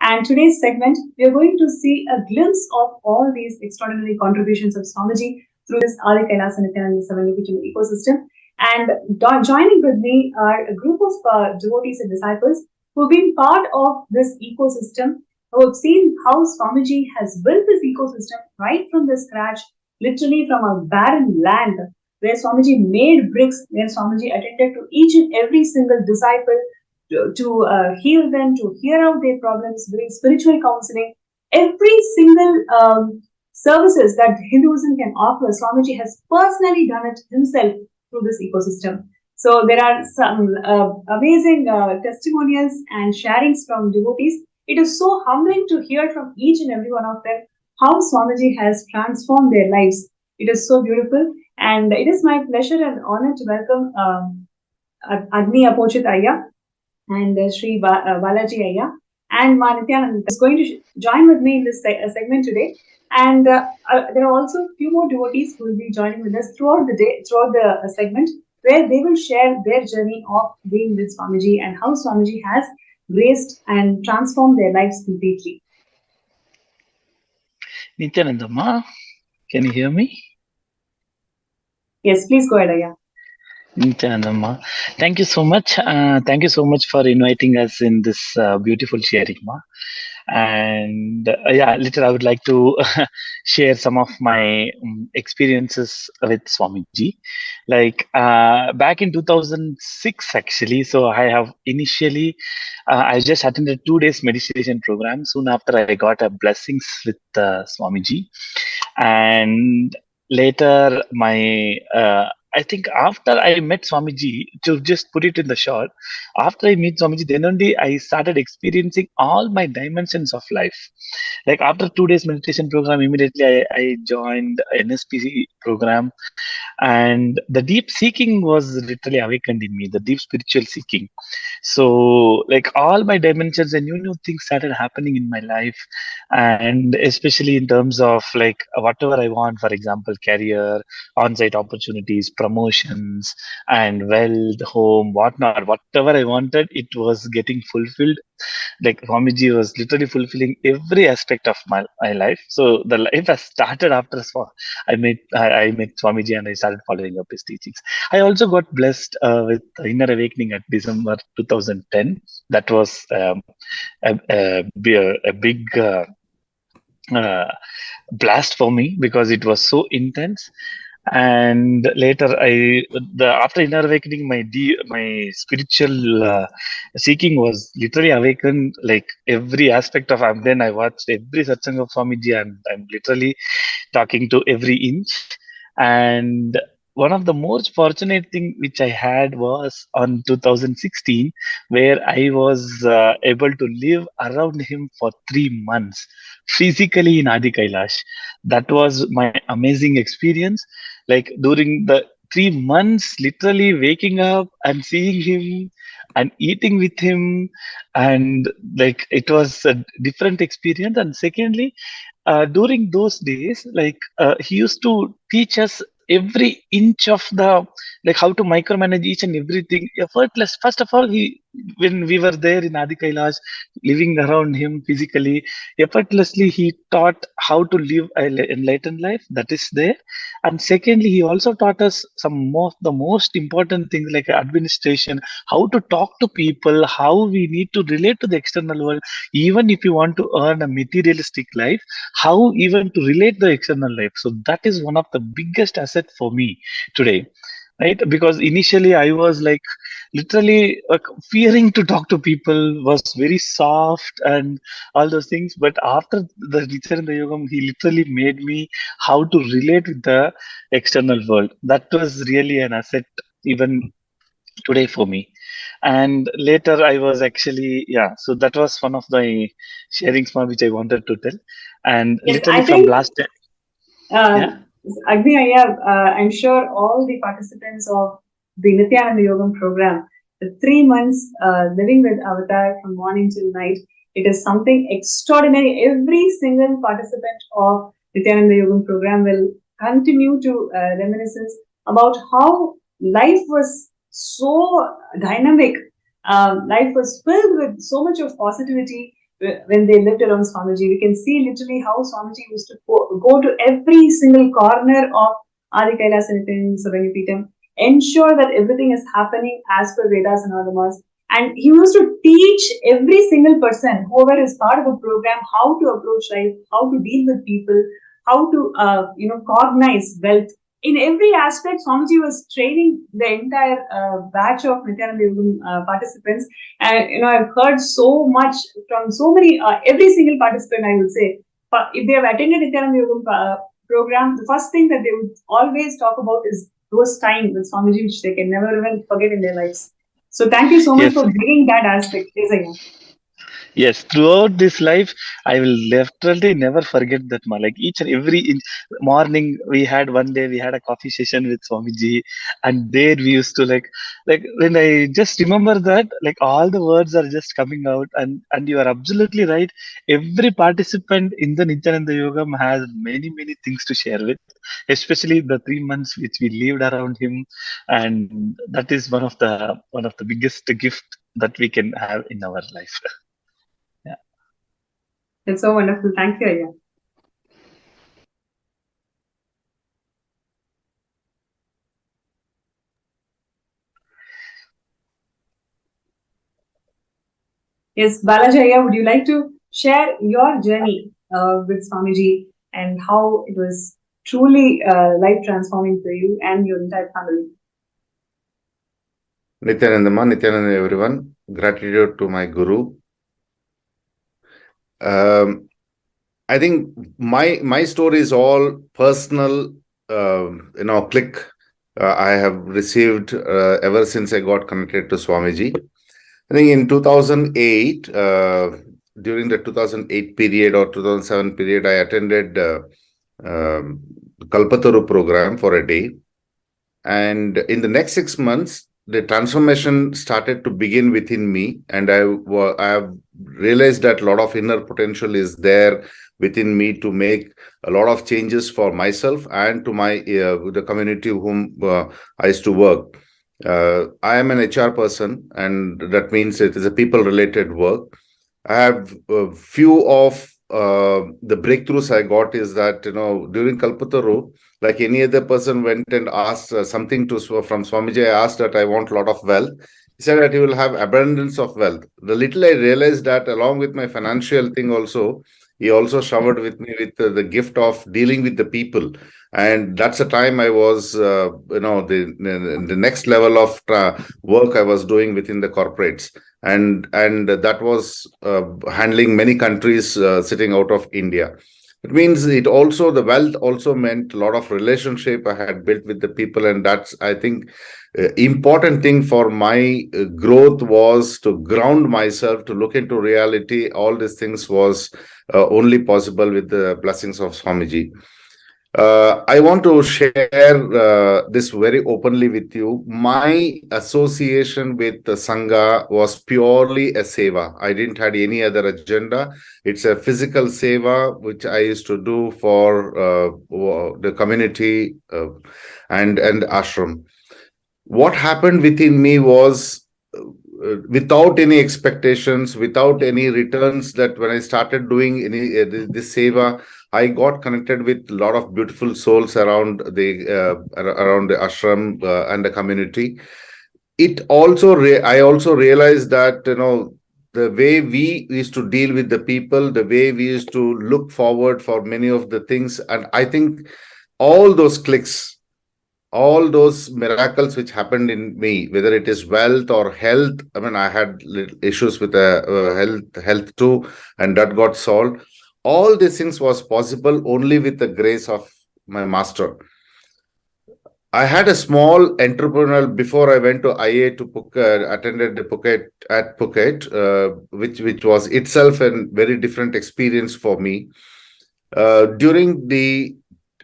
And today's segment, we are going to see a glimpse of all these extraordinary contributions of Swamiji through this Adi Kailas and Nithyananda Savanukittu ecosystem. And joining with me are a group of devotees and disciples who've been part of this ecosystem, who have seen how Swamiji has built this ecosystem right from the scratch, literally from a barren land, where Swamiji made bricks, where Swamiji attended to each and every single disciple to heal them, to hear out their problems, bring spiritual counseling. Every single services that Hinduism can offer, Swamiji has personally done it himself through this ecosystem. So there are some amazing testimonials and sharings from devotees. It is so humbling to hear from each and every one of them how Swamiji has transformed their lives. It is so beautiful, and it is my pleasure and honor to welcome Agni Apochit Ayya and Sri Balaji Ayya and Nithyananda is going to join with me in this segment today. And there are also a few more devotees who will be joining with us throughout the day, throughout the segment, where they will share their journey of being with Swamiji and how Swamiji has graced and transformed their lives completely. Nithyananda ma, can you hear me? Yes, please go ahead, Ayya. Nithyananda, thank you so much. Thank you so much for inviting us in this beautiful sharing, ma. And yeah, later I would like to share some of my experiences with Swamiji. Like back in 2006, actually. So I have initially, I just attended 2 days meditation program. Soon after, I got a blessings with Swamiji, and later my I think after I met Swamiji, to just put it in the short, after I meet Swamiji, then only I started experiencing all my dimensions of life. Like after 2 days meditation program, immediately I joined NSPC program, and the deep seeking was literally awakened in me, the deep spiritual seeking. So like all my dimensions and new things started happening in my life, and especially in terms of like whatever I want, for example, career, on-site opportunities, promotions, and wealth, home, whatnot, whatever I wanted, it was getting fulfilled. Like Swamiji was literally fulfilling every aspect of my life. So the life has started after I met Swamiji and I started following up his teachings. I also got blessed with inner awakening at December 2010. That was a big uh, blast for me because it was so intense. And later after inner awakening, my spiritual seeking was literally awakened, like every aspect of. And then I watched every satsang of Swamiji, and I'm literally talking to every inch. And one of the most fortunate thing which I had was on 2016, where I was able to live around him for 3 months physically in Adi Kailash. That was my amazing experience. Like during the 3 months, literally waking up and seeing him and eating with him, and like it was a different experience. And secondly, during those days, like he used to teach us every inch of the, like how to micromanage each and everything effortless. First of all, he when we were there in Adi Kailash, living around him physically, effortlessly, he taught how to live an enlightened life. That is there. And secondly, he also taught us some most the most important things like administration, how to talk to people, how we need to relate to the external world, even if you want to earn a materialistic life, how even to relate the external life. So that is one of the biggest asset for me today, right? Because initially I was like literally fearing to talk to people, was very soft and all those things. But after the Nithyananda Yogam, he literally made me how to relate with the external world. That was really an asset even today for me. And later I was actually, yeah, so that was one of the sharing small which I wanted to tell. And Yes, literally I from think last yeah. Agni Ayya, I'm sure all the participants of the Nithyananda Yogam program, the 3 months living with Avatar from morning till night, it is something extraordinary. Every single participant of Nithyananda Yogam program will continue to reminiscence about how life was so dynamic. Life was filled with so much of positivity, when they lived around Swamiji. We can see literally how Swamiji used to go to every single corner of Adi Kailas and Savangipitam, ensure that everything is happening as per Vedas and Agamas. And he used to teach every single person, whoever is part of the program, how to approach life, how to deal with people, how to cognize wealth. In every aspect, Swamiji was training the entire batch of Nithyananda Yogam participants. And I've heard so much from so many, every single participant, I would say, if they have attended Nithyananda Yogam program, the first thing that they would always talk about is those time with Swamiji, which they can never even forget in their lives. So thank you so much Yes. for bringing that aspect. Yes, throughout this life, I will definitely never forget that. Like each and every morning, one day we had a coffee session with Swamiji, and there we used to like when I just remember that, like all the words are just coming out, and you are absolutely right. Every participant in the Nityananda Yogam has many things to share with, especially the 3 months which we lived around him, and that is one of the biggest gift that we can have in our life. That's so wonderful. Thank you, Aya. Yes, Balaji Aya, would you like to share your journey with Swamiji and how it was truly life transforming for you and your entire family? Nithyananda everyone. Gratitude to my guru. I think my story is all personal, click I have received ever since I got connected to Swamiji. I think in 2008, during the 2008 period or 2007 period, I attended Kalpataru program for a day. And in the next 6 months, the transformation started to begin within me. And I have realized that a lot of inner potential is there within me to make a lot of changes for myself and to the community whom I used to work. I am an HR person, and that means it is a people-related work. I have a few of the breakthroughs I got is that, during Kalpataru, like any other person went and asked something from Swamiji, I asked that I want a lot of wealth. He said that he will have abundance of wealth. The little I realized that along with my financial thing also, he also showered with me with the gift of dealing with the people. And that's the time I was, the next level of work I was doing within the corporates. And that was handling many countries sitting out of India. It means the wealth also meant a lot of relationship I had built with the people, and that's, I think, important thing for my growth was to ground myself, to look into reality. All these things was only possible with the blessings of Swamiji. I want to share this very openly with you. My association with the Sangha was purely a seva. I didn't have any other agenda. It's a physical seva, which I used to do for the community and ashram. What happened within me was without any expectations, without any returns, that when I started doing this seva, I got connected with a lot of beautiful souls around the ashram and the community. I also realized that, the way we used to deal with the people, the way we used to look forward for many of the things, and I think all those clicks, all those miracles which happened in me, whether it is wealth or health. I mean, I had issues with health too, and that got solved. All these things was possible only with the grace of my master. I had a small entrepreneurial before I went to IA to Phuket, attended the Phuket, which was itself a very different experience for me. During the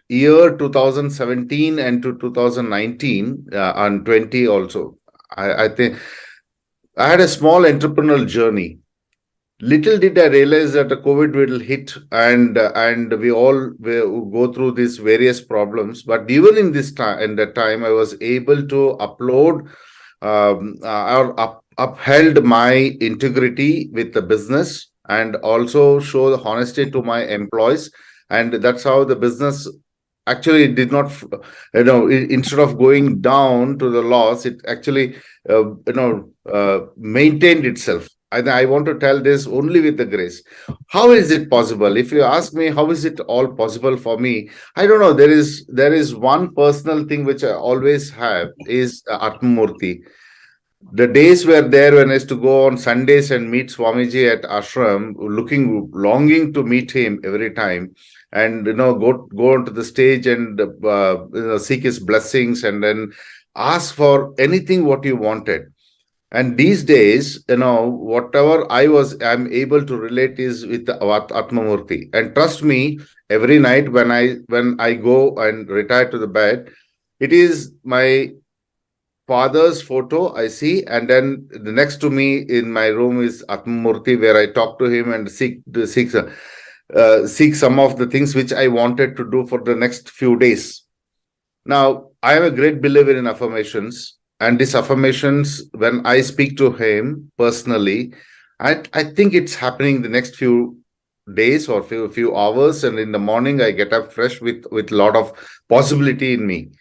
year 2017 and to 2019 and 20 also, I think I had a small entrepreneurial journey. Little did I realize that the COVID will hit, and we all will go through these various problems. But even in that time, I was able to upload or upheld my integrity with the business, and also show the honesty to my employees. And that's how the business actually did not, instead of going down to the loss, it actually, maintained itself. I want to tell this only with the grace. How is it possible? If you ask me, how is it all possible for me? I don't know. There is one personal thing which I always have is Atmamurti. The days were there when I used to go on Sundays and meet Swamiji at ashram, longing to meet him every time, and go onto the stage and seek his blessings, and then ask for anything what you wanted. And these days, whatever I'm able to relate is with Atmamurti. And trust me, every night when I go and retire to the bed, it is my father's photo I see, and then the next to me in my room is Atmamurti, where I talk to him and seek some of the things which I wanted to do for the next few days. Now, I am a great believer in affirmations, and these affirmations, when I speak to him personally, I think it's happening the next few days or few hours, and in the morning I get up fresh with a lot of possibility in me.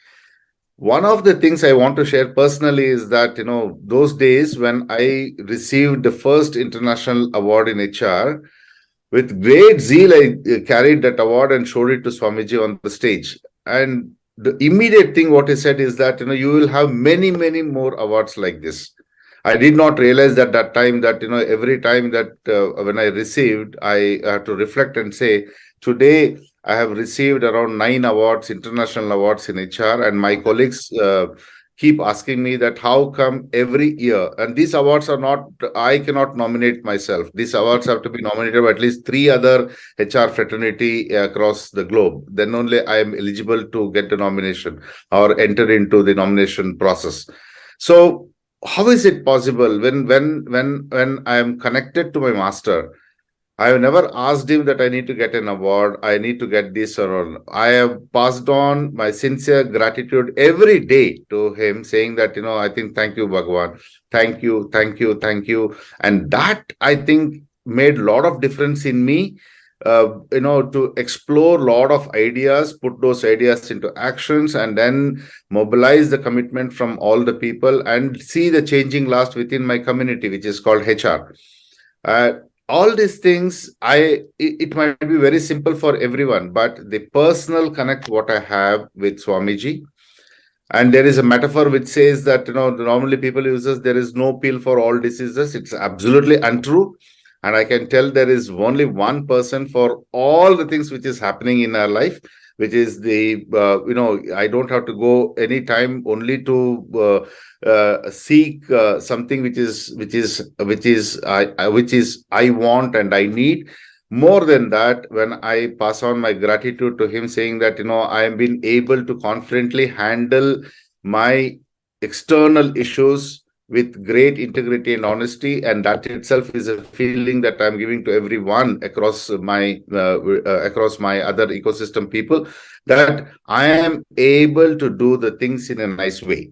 One of the things I want to share personally is that, those days when I received the first international award in HR, with great zeal, I carried that award and showed it to Swamiji on the stage. And the immediate thing what he said is that, you will have many, many more awards like this. I did not realize at that time that, every time that when I received, I had to reflect and say, today I have received around 9 awards, international awards in HR, and my colleagues keep asking me that how come every year, and these awards are not, I cannot nominate myself. These awards have to be nominated by at least 3 other HR fraternity across the globe. Then only I am eligible to get the nomination or enter into the nomination process. So how is it possible when I am connected to my master? I have never asked him that I need to get an award, I need to get this or all. I have passed on my sincere gratitude every day to him, saying that, I think, thank you, Bhagwan. Thank you, thank you, thank you. And that, I think, made a lot of difference in me, to explore a lot of ideas, put those ideas into actions, and then mobilize the commitment from all the people and see the changing last within my community, which is called HR. Uh, all these things, it might be very simple for everyone, but the personal connect what I have with Swamiji. And there is a metaphor which says that, normally people uses there is no pill for all diseases. It's absolutely untrue. And I can tell there is only one person for all the things which is happening in our life, which is the, I don't have to go anytime only to seek something which is I want and I need. More than that, when I pass on my gratitude to him, saying that, I have been able to confidently handle my external issues with great integrity and honesty, and that itself is a feeling that I'm giving to everyone across my other ecosystem people, that I am able to do the things in a nice way,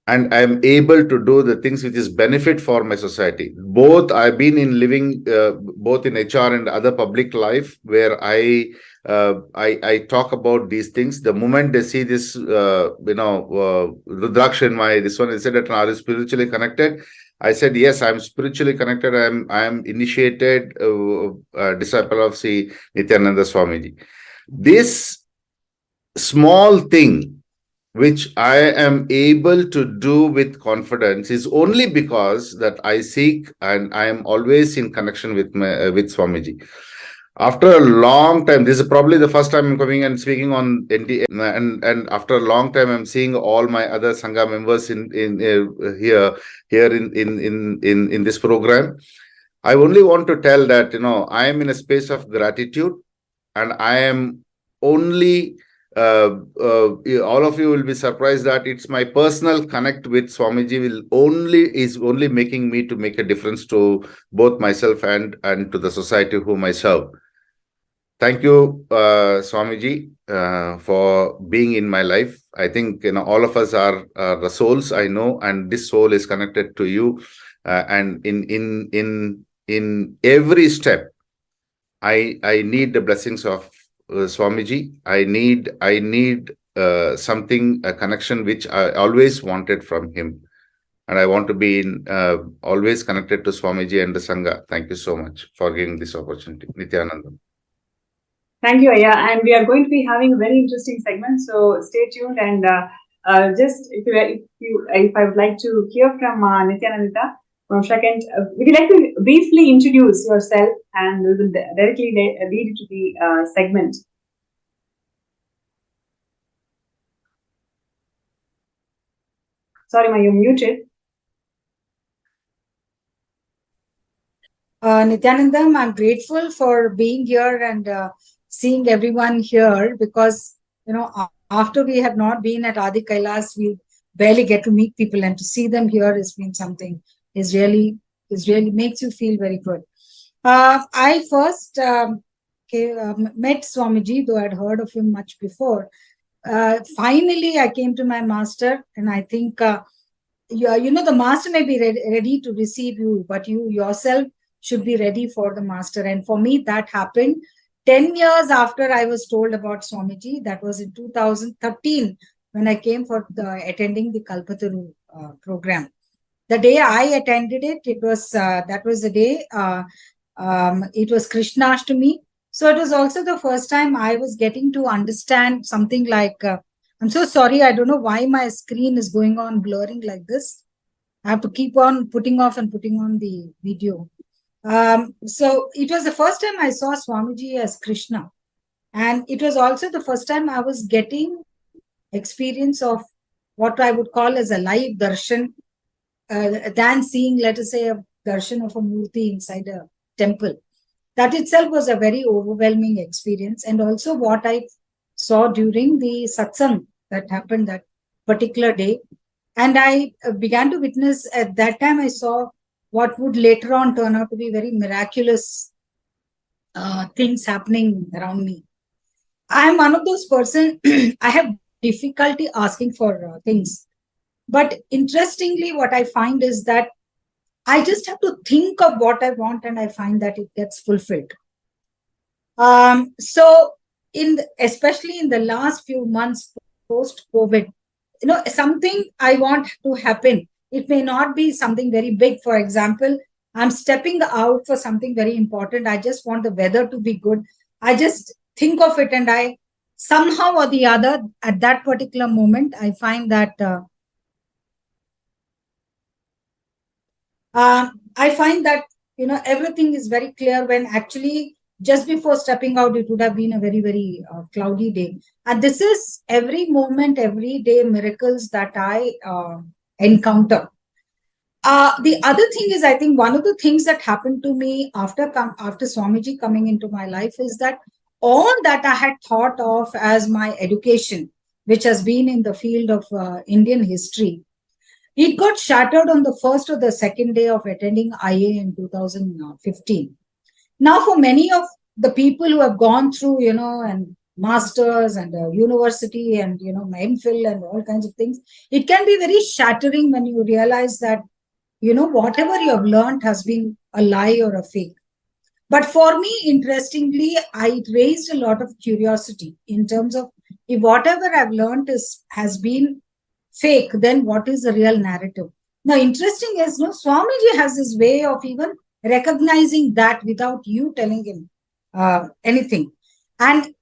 and I'm able to do the things which is benefit for my society. Both I've been in living both in HR and other public life, where I talk about these things. The moment they see this, Rudraksh in my this one, they said that, are you spiritually connected? I said, yes, I'm spiritually connected. I'm initiated disciple of Sri Nithyananda Swamiji. This small thing which I am able to do with confidence is only because that I seek and I am always in connection with Swamiji. After a long time, this is probably the first time I'm coming and speaking on ND, and after a long time, I'm seeing all my other Sangha members in here in this program. I only want to tell that, I am in a space of gratitude, and I am only all of you will be surprised that it's my personal connect with Swamiji is only making me to make a difference to both myself and to the society whom I serve. Thank you, Swamiji, for being in my life. I think, all of us are the souls, I know, and this soul is connected to you. And in in every step. I need the blessings of Swamiji. I need something, a connection which I always wanted from him, and I want to be always connected to Swamiji and the Sangha. Thank you so much for giving this opportunity, Nithyananda. Thank you, Aya. And we are going to be having a very interesting segment. So stay tuned. And just if I would like to hear from Nithyananda from second, would you like to briefly introduce yourself, and we will directly lead to the segment. Sorry, Ma, you're muted. Nithyanandam, I'm grateful for being here and seeing everyone here, because, after we have not been at Adi Kailas, we barely get to meet people, and to see them here has been something is really makes you feel very good. I first met Swamiji, though I'd heard of him much before. Finally, I came to my master, and I think the master may be ready to receive you, but you yourself should be ready for the master. And for me, that happened 10 years after I was told about Swamiji. That was in 2013 when I came for attending the Kalpataru program. The day I attended it, that was the day, it was Krishnashtami. So it was also the first time I was getting to understand something like, I'm so sorry, I don't know why my screen is going on blurring like this. I have to keep on putting off and putting on the video. So it was the first time I saw Swamiji as Krishna. And it was also the first time I was getting experience of what I would call as a live darshan, than seeing, let us say, a darshan of a murti inside a temple. That itself was a very overwhelming experience. And also what I saw during the satsang that happened that particular day. And I began to witness, at that time I saw what would later on turn out to be very miraculous things happening around me. I am one of those persons, I have difficulty asking for things. But interestingly, what I find is that I just have to think of what I want, and I find that it gets fulfilled. So, especially in the last few months post-COVID, something I want to happen. It may not be something very big. For example, I'm stepping out for something very important. I just want the weather to be good. I just think of it, and I somehow or the other, at that particular moment, I find that everything is very clear, when actually just before stepping out, it would have been a very, very cloudy day. And this is every moment, every day miracles that I encounter. The other thing is, I think one of the things that happened to me after Swamiji coming into my life is that all that I had thought of as my education, which has been in the field of Indian history, it got shattered on the first or the second day of attending IA in 2015. Now, for many of the people who have gone through, and masters and university and, MPhil and all kinds of things, it can be very shattering when you realize that, whatever you have learned has been a lie or a fake. But for me, interestingly, it raised a lot of curiosity in terms of, if whatever I've learned has been fake, then what is the real narrative? Now, interesting is, Swamiji has this way of even recognizing that without you telling him anything. And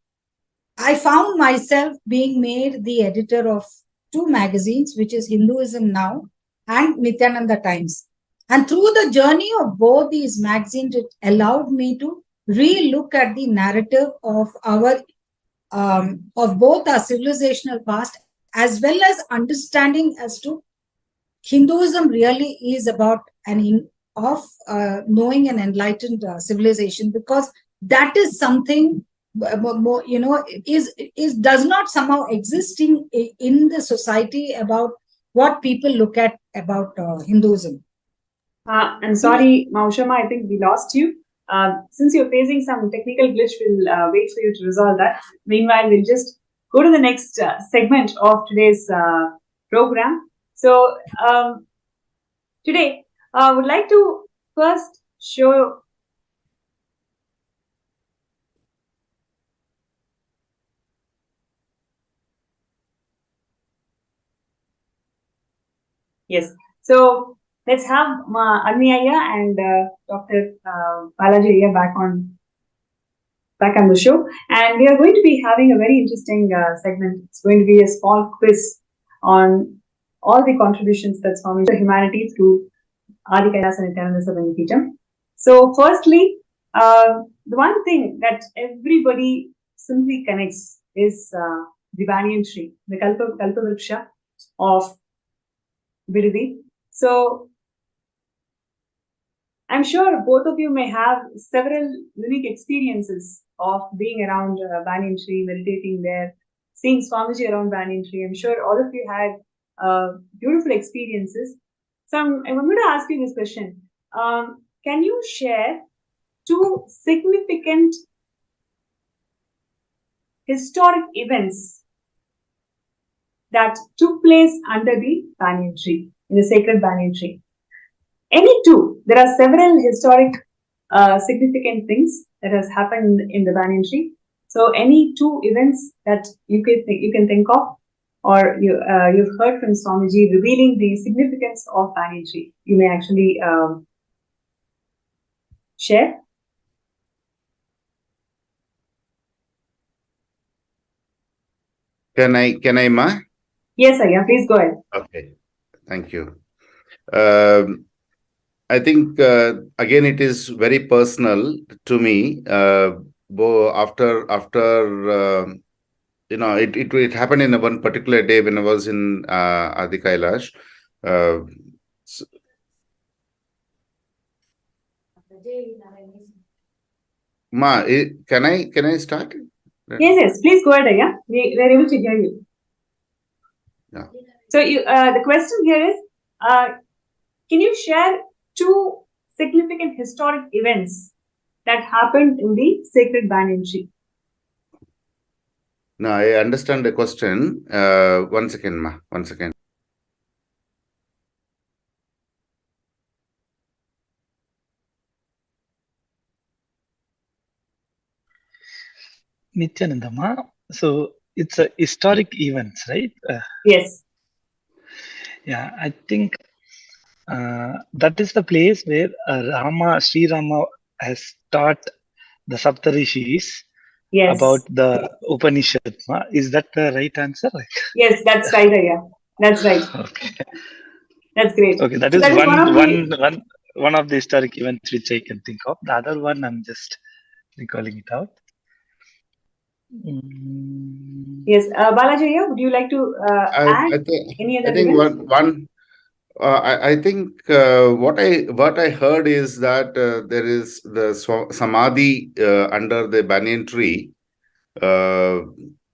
I found myself being made the editor of 2 magazines, which is Hinduism Now and Nithyananda Times. And through the journey of both these magazines, it allowed me to re-look at the narrative of of both our civilizational past, as well as understanding as to Hinduism really is about knowing an enlightened civilization, because that is something does not somehow exist in the society about what people look at about Hinduism. I'm sorry, Maushama, I think we lost you. Since you're facing some technical glitch, we'll wait for you to resolve that. Meanwhile, we'll just go to the next segment of today's program. So today, I would like to first show. Yes. So let's have Anmiyaya and Dr. Balaji back on the show, and we are going to be having a very interesting segment. It's going to be a small quiz on all the contributions that Swami to humanity through Adi Kailasa and Nithyananda Savanyapeetham. So, firstly, the one thing that everybody simply connects is the banyan tree, the Kalpa Vriksha of Vididi. So, I'm sure both of you may have several unique experiences of being around banyan tree, meditating there, seeing Swamiji around banyan tree. I'm sure all of you had beautiful experiences. So I'm going to ask you this question. Can you share two significant historic events that took place under the banyan tree, in the sacred banyan tree? Any two. There are several historic significant things that has happened in the banyan tree. So any two events that you can think of, or you've heard from Swamiji revealing the significance of banyan tree, you may actually share. Can I, Ma? Yes, Aya, please go ahead. Okay, thank you. I think again it is very personal to me. After it happened in one particular day when I was in Adi Kailash. Ma, can I start? Yes, please go ahead, Aya. We are able to hear you. Yeah. So the question here is, can you share two significant historic events that happened in the sacred banyan tree? No, I understand the question. One second, Ma. One second. Nithyananda, so it's a historic event, right? Yes. Yeah, I think that is the place where Sri Rama has taught the Saptarishis Yes. about the Upanishad. Is that the right answer? Yes, that's right, Aya. That's right. Okay. That's great. Okay, that So is that is one of the historic events which I can think of. The other one, I'm just recalling it out. Yes, Balaji, would you like to add any other events? I think what I heard is that there is the samadhi under the banyan tree,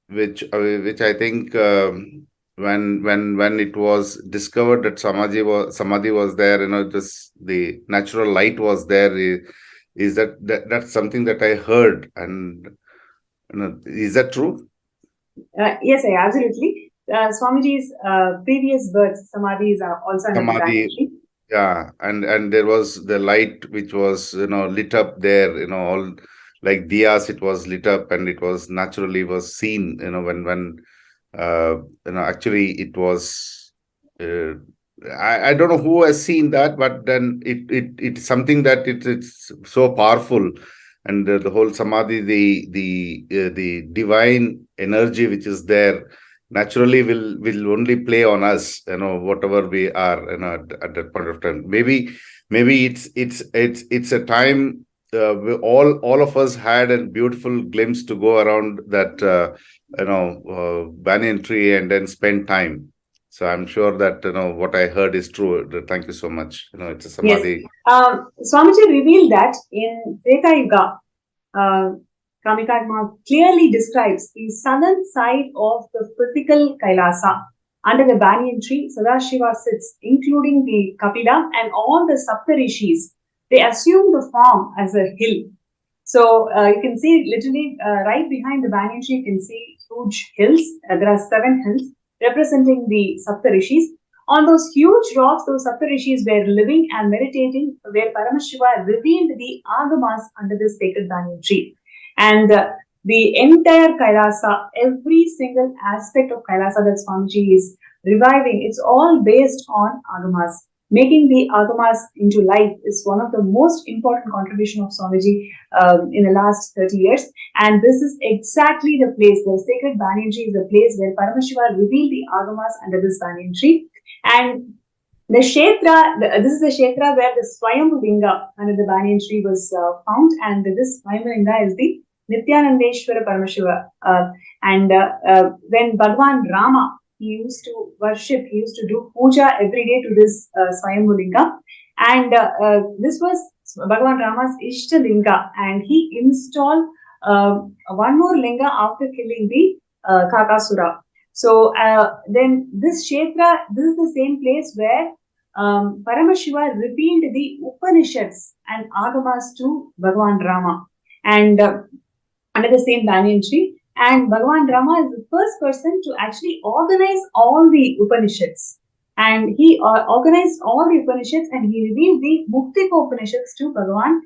which I think when it was discovered that samadhi was there, just the natural light was there. Is that's something that I heard, and is that true? Yes, absolutely. Swamiji's previous births, samadhis, are also under the banyan tree. Yeah, and there was the light which was lit up there, all like diyas. It was lit up, and it was naturally was seen. When actually it was. I don't know who has seen that, but then it's something that it's so powerful, and the whole samadhi, the divine energy which is there, naturally will only play on us, whatever we are, at that point of time. Maybe it's a time all of us had a beautiful glimpse to go around that banyan tree and then spend time. So I'm sure that what I heard is true. Thank you so much. It's a samadhi. Yes. Swamiji revealed that in Treta Yuga, Kamikarma clearly describes the southern side of the physical Kailasa. Under the banyan tree, Sadashiva sits, including the Kapila and all the Saptarishis. They assume the form as a hill. So you can see literally right behind the banyan tree, you can see huge hills. There are 7 hills representing the Saptarishis. On those huge rocks, those Saptarishis were living and meditating, where Paramashiva revealed the Agamas under this sacred banyan tree. And the entire Kailasa, every single aspect of Kailasa that Swamiji is reviving, it's all based on Agamas. Making the Agamas into life is one of the most important contribution of Swamiji in the last 30 years. And this is exactly the place, the sacred banyan tree is the place where Paramashiva revealed the Agamas under this banyan tree. And the Kshetra, this is the Kshetra where the Swayambhu Linga under the banyan tree was found, and this Swayambhu Linga is the Nithyanandeshwara Paramashiva. When Bhagwan Rama, he used to worship, he used to do puja every day to this Swayambhu Linga, and this was Bhagwan Rama's Ishta Linga, and he installed one more linga after killing the Kakasura. So then this Kshetra, this is the same place where Paramashiva revealed the Upanishads and Agamas to Bhagwan Rama, and under the same banyan tree. And Bhagwan Rama is the first person to actually organize all the Upanishads. And he organized all the Upanishads, and he revealed the Muktika Upanishads to Bhagwan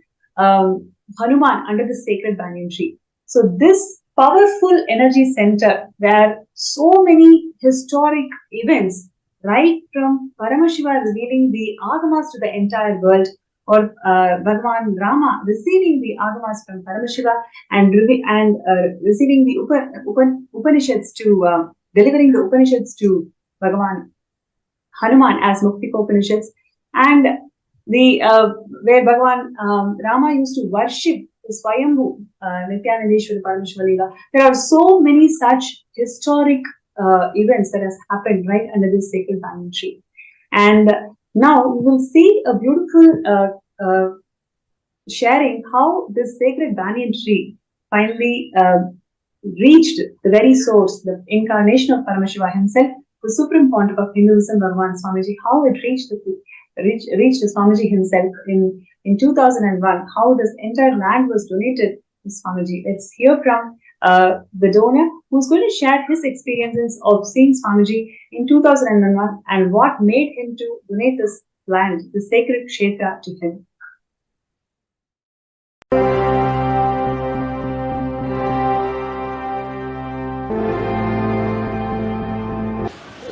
Hanuman under the sacred banyan tree. So this powerful energy center where so many historic events, right from Paramashiva revealing the Agamas to the entire world, or Bhagwan Rama receiving the Agamas from Paramashiva and receiving the Upanishads to, delivering the Upanishads to Bhagwan Hanuman as Muktika Upanishads, and the where Bhagwan Rama used to worship the Swayambhu Nithyanandeshwara Paramashiva Liga. There are so many such historic events that has happened right under this sacred banyan tree. And now we will see a beautiful sharing how this sacred banyan tree finally reached the very source, the incarnation of Paramashiva himself, the supreme pontiff of Hinduism, Bhagavan Swamiji, how it reached Swamiji himself in 2001, how this entire land was donated to Swamiji. Let's hear from the donor who's going to share his experiences of seeing Swamiji in 2001 and what made him to donate this land, the sacred Kshetra, to him.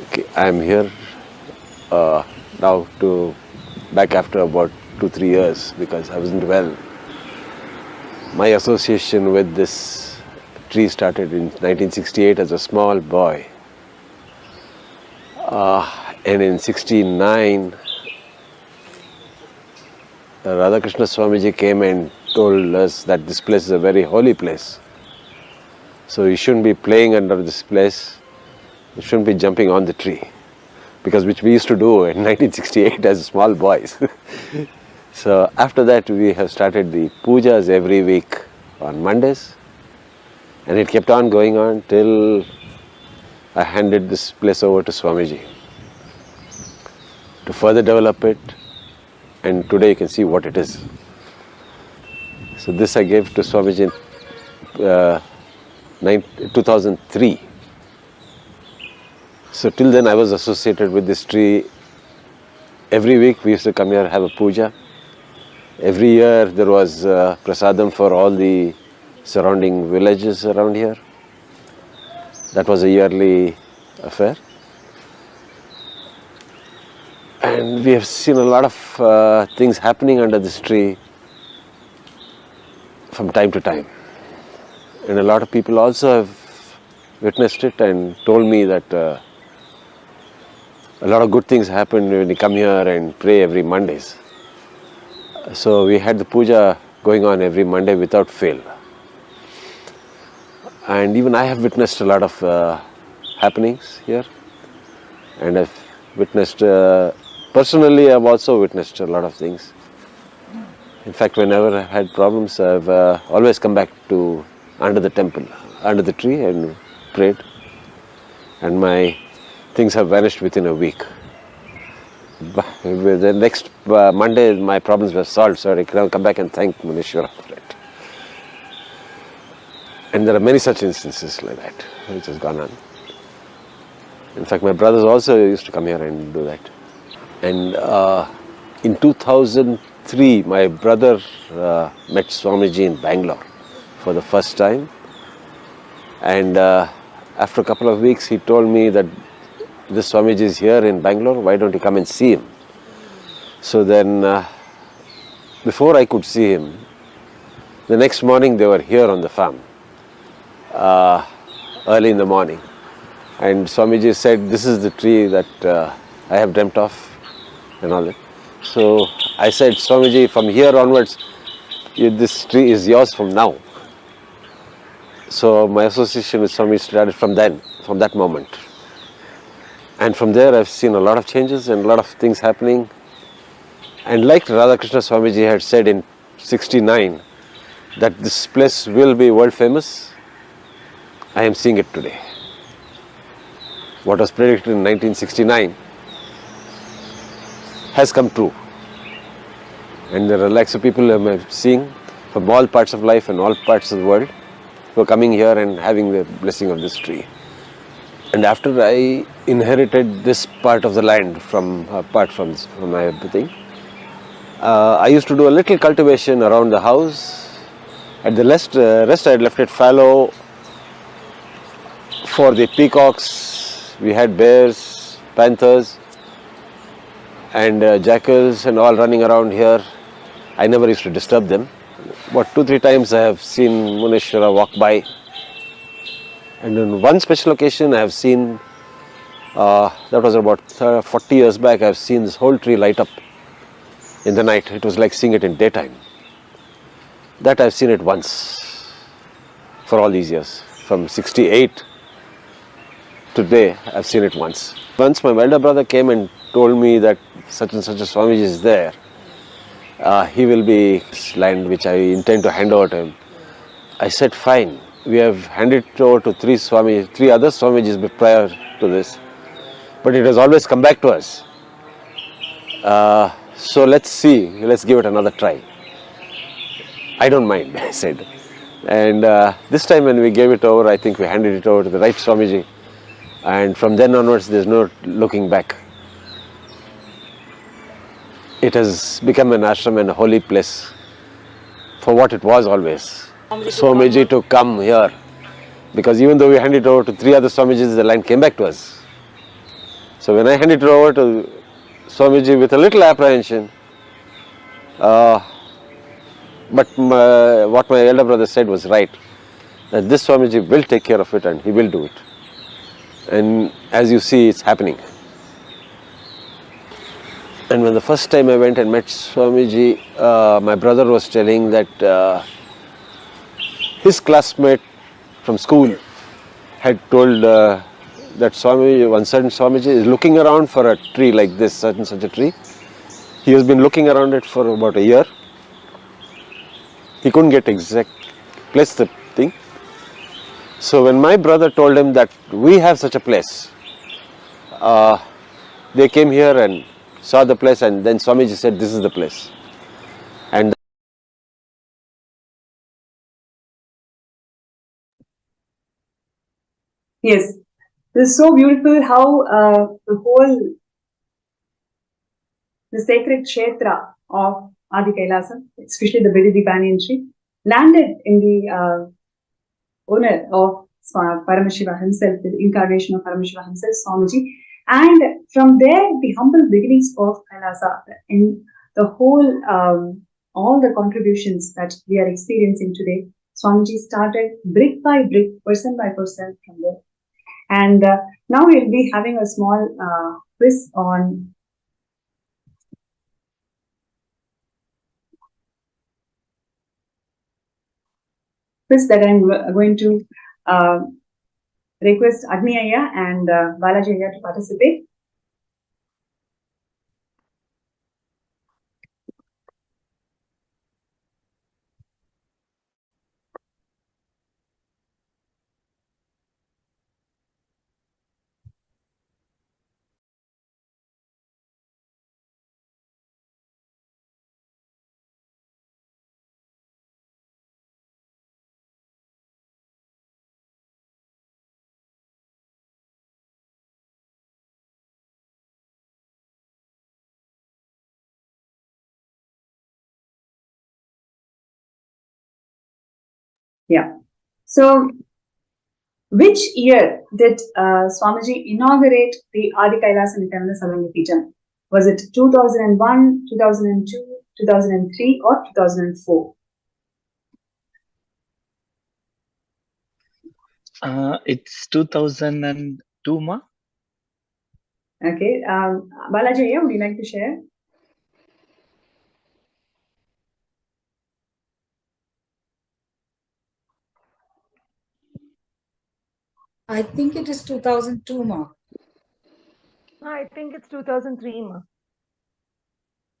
Okay, I'm here now back after about 2-3 years because I wasn't well. My association with this tree started in 1968 as a small boy. And in 69, Radhakrishna Swamiji came and told us that this place is a very holy place. So you shouldn't be playing under this place, you shouldn't be jumping on the tree. Because which we used to do in 1968 as small boys. So after that we have started the pujas every week on Mondays. And it kept on going on till I handed this place over to Swamiji to further develop it, and today you can see what it is. So this I gave to Swamiji in 2003. So till then I was associated with this tree. Every week we used to come here, have a puja. Every year there was prasadam for all the surrounding villages around here. That was a yearly affair. And we have seen a lot of things happening under this tree from time to time. And a lot of people also have witnessed it and told me that a lot of good things happen when you come here and pray every Mondays. So we had the puja going on every Monday without fail. And even I have witnessed a lot of happenings here. And I've witnessed, personally I've also witnessed a lot of things. In fact, whenever I had problems, I've always come back to under the temple, under the tree and prayed. And my things have vanished within a week. But the next Monday, my problems were solved, so I can come back and thank Munishwara for it. And there are many such instances like that which has gone on. In fact, my brothers also used to come here and do that. And in 2003, my brother met Swamiji in Bangalore for the first time. And after a couple of weeks, he told me that this Swamiji is here in Bangalore, why don't you come and see him? So then, before I could see him, the next morning they were here on the farm, early in the morning. And Swamiji said, this is the tree that I have dreamt of and all that. So I said, Swamiji, from here onwards, this tree is yours from now. So my association with Swami started from then, from that moment. And from there I've seen a lot of changes and a lot of things happening. And like Radhakrishna Swamiji had said in 69, that this place will be world famous, I am seeing it today. What was predicted in 1969 has come true. And there are lakhs of people I'm seeing from all parts of life and all parts of the world who are coming here and having the blessing of this tree. And after I inherited this part of the land apart from my everything, I used to do a little cultivation around the house. At the rest I had left it fallow for the peacocks. We had bears, panthers and jackals and all running around here. I never used to disturb them. About 2-3 times I have seen Muneshwara walk by. And on one special occasion I have seen, that was about 40 years back, I have seen this whole tree light up in the night. It was like seeing it in daytime. That I have seen it once for all these years. From 68 to today I have seen it once. Once my elder brother came and told me that such and such a Swamiji is there. He will be this land which I intend to hand over to him. I said, fine. We have handed it over to three other Swamijis prior to this. But it has always come back to us. So let's see, let's give it another try. I don't mind, I said. And this time when we gave it over, I think we handed it over to the right Swamiji. And from then onwards, there's no looking back. It has become an ashram and a holy place for what it was always. Swamiji to come here. Because even though we handed it over to 3 other Swamijis, the land came back to us. So when I handed it over to Swamiji with a little apprehension, but what my elder brother said was right, that this Swamiji will take care of it and he will do it. And as you see, it's happening. And when the first time I went and met Swamiji, my brother was telling that his classmate from school had told that Swamiji, one certain Swamiji is looking around for a tree like this, such and such a tree. He has been looking around it for about a year. He couldn't get exact place the thing. So when my brother told him that we have such a place, they came here and saw the place, and then Swamiji said, this is the place. And Yes, this is so beautiful how the sacred kshetra of Adi Kailasam, especially the Vididi Banyan tree, landed in the owner of Paramashiva himself, the incarnation of Paramashiva himself, Swamiji. And from there, the humble beginnings of Kailasa, in the whole, all the contributions that we are experiencing today, Swamiji started brick by brick, person by person from there. And now we'll be having a small quiz on that I'm going to request Agni Ayya and Balaji Ayya to participate. Yeah. So, which year did Swamiji inaugurate the Adi Kailasa Nithyananda Sarangapeetham? Was it 2001, 2002, 2003, or 2004? It's 2002, ma. Okay. Balaji, would you like to share? I think it is 2002, ma. I think it's 2003, ma.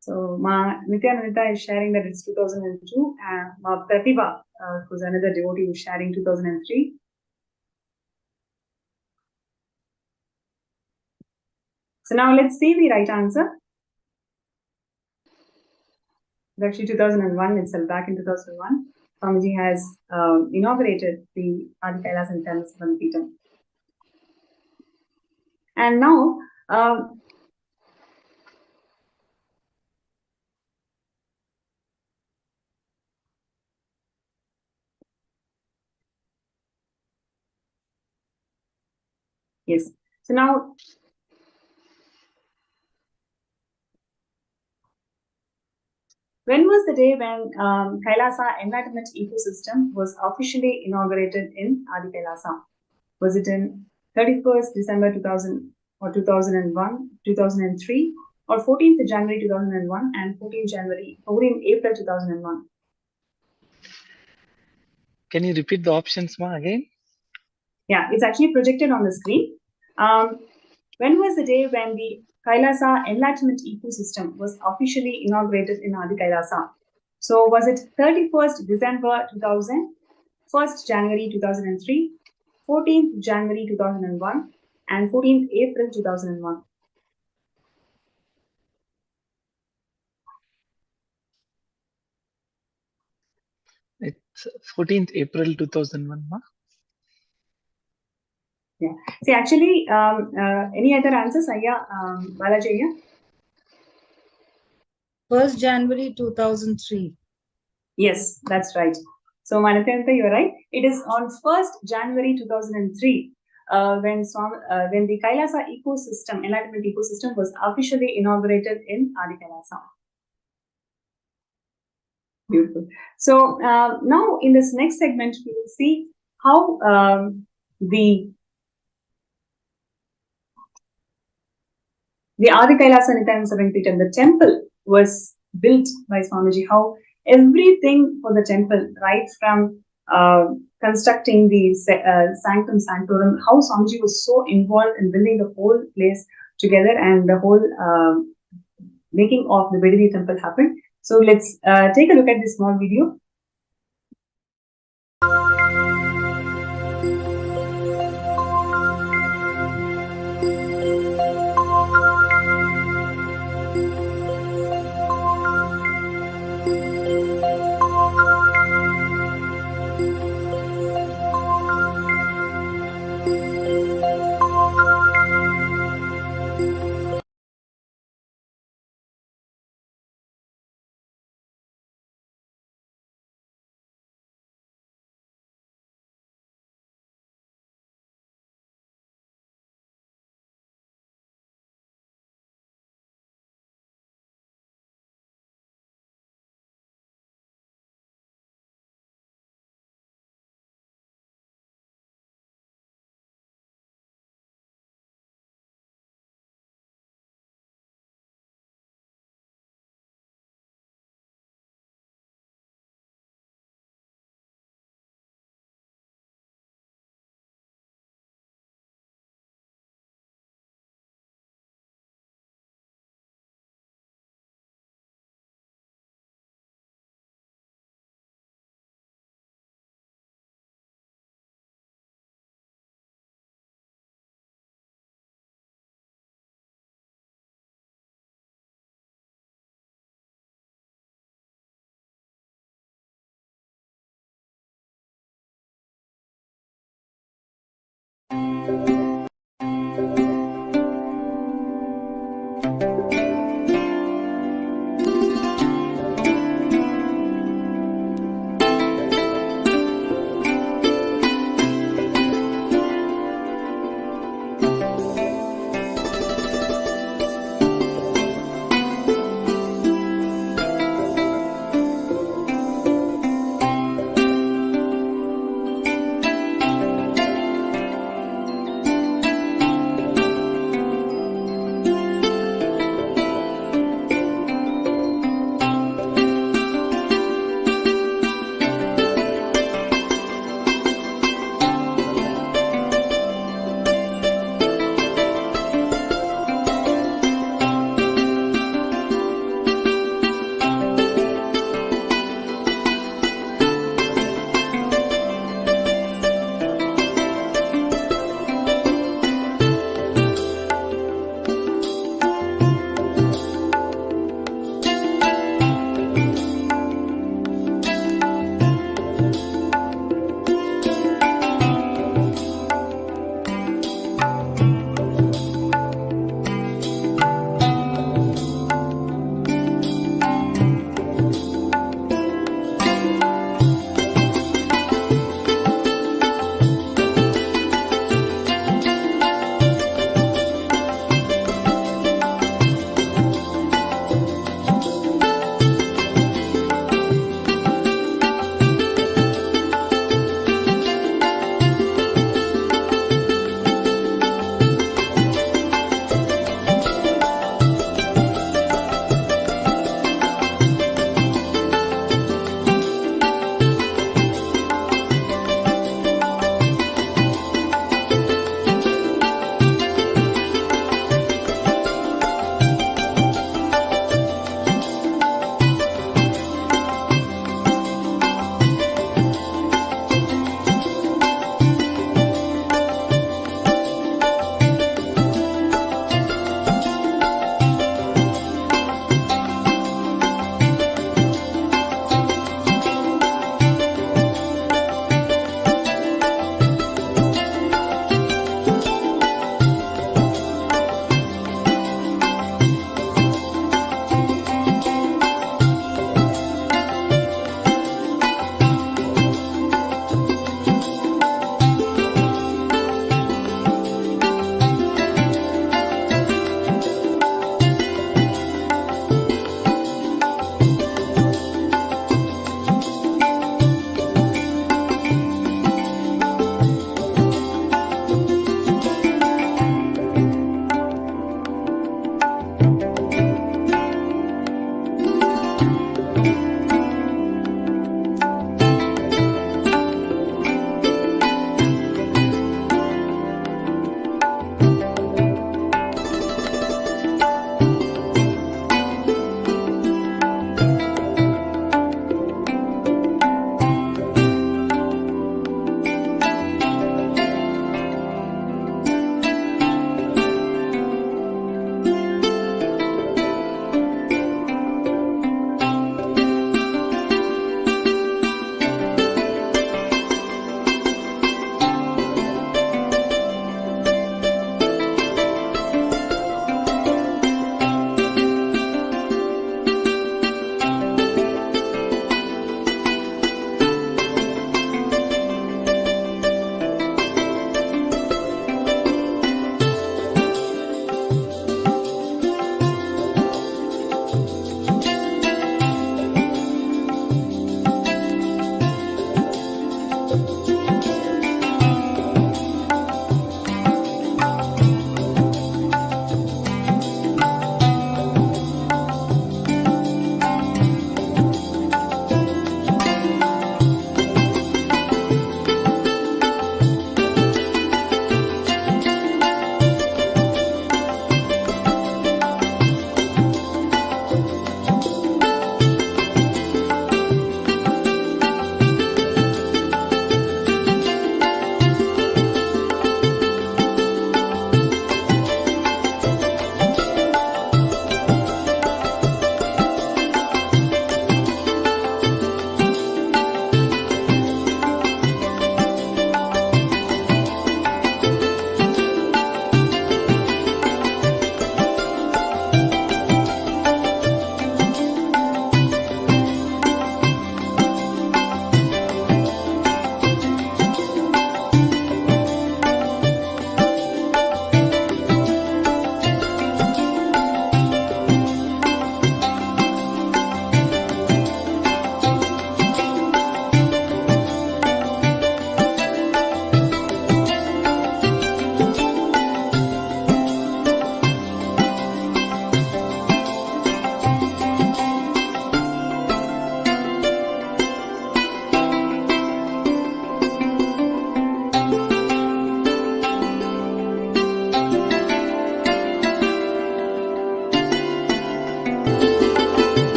So, Nithyananda is sharing that it's 2002, and Pratibha, who's another devotee, is sharing 2003. So now let's see the right answer. It's actually 2001 itself, back in 2001. Swamiji has inaugurated the Adi Kailas and Nithyananda Sarangapeetham. And now, yes. So now, when was the day when Kailasa Enlightenment Ecosystem was officially inaugurated in Adi Kailasa? Was it in 31st December 2000 or 2001, 2003, or 14th January 2001 and 14 April 2001? Can you repeat the options, ma, again? Yeah, it's actually projected on the screen. When was the day when the Kailasa Enlightenment Ecosystem was officially inaugurated in Adi Kailasa? So, was it 31st December 2000, 1st January 2003, 14th January 2001, and 14th April 2001? It's 14th April 2001, ma. Yeah. See, actually, any other answers, Ayya, Balaji? Ayya? 1st January 2003. Yes, that's right. So, Manathyanta, you're right. It is on 1st January 2003 when the Kailasa ecosystem, enlightenment ecosystem, was officially inaugurated in Adi Kailasa. Beautiful. So, now in this next segment, we will see how the Adi Kailasa Nithyananda Sarangapeetham, the temple was built by Swamiji, how everything for the temple, right from constructing the Sanctum Sanctorum, how Swamiji was so involved in building the whole place together and the whole making of the Vedadi temple happened. So let's take a look at this small video.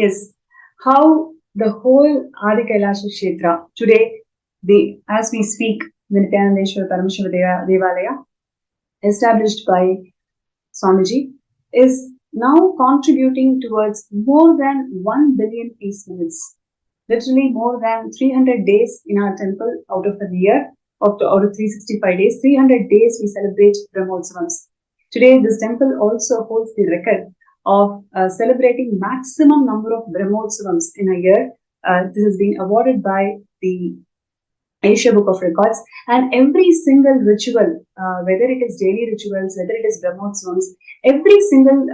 Yes, how the whole Adi Kailasha Kshetra today, as we speak, the Nithyanandeshwara Paramashiva Devalaya, established by Swamiji, is now contributing towards more than 1 billion peace minutes. Literally more than 300 days in our temple out of a year, out of 365 days, 300 days we celebrate Brahmotsavams. Today, this temple also holds the record of celebrating maximum number of Brahmotsavams in a year. This has been awarded by the Asia Book of Records, and every single ritual, whether it is daily rituals, whether it is Brahmotsavams, every single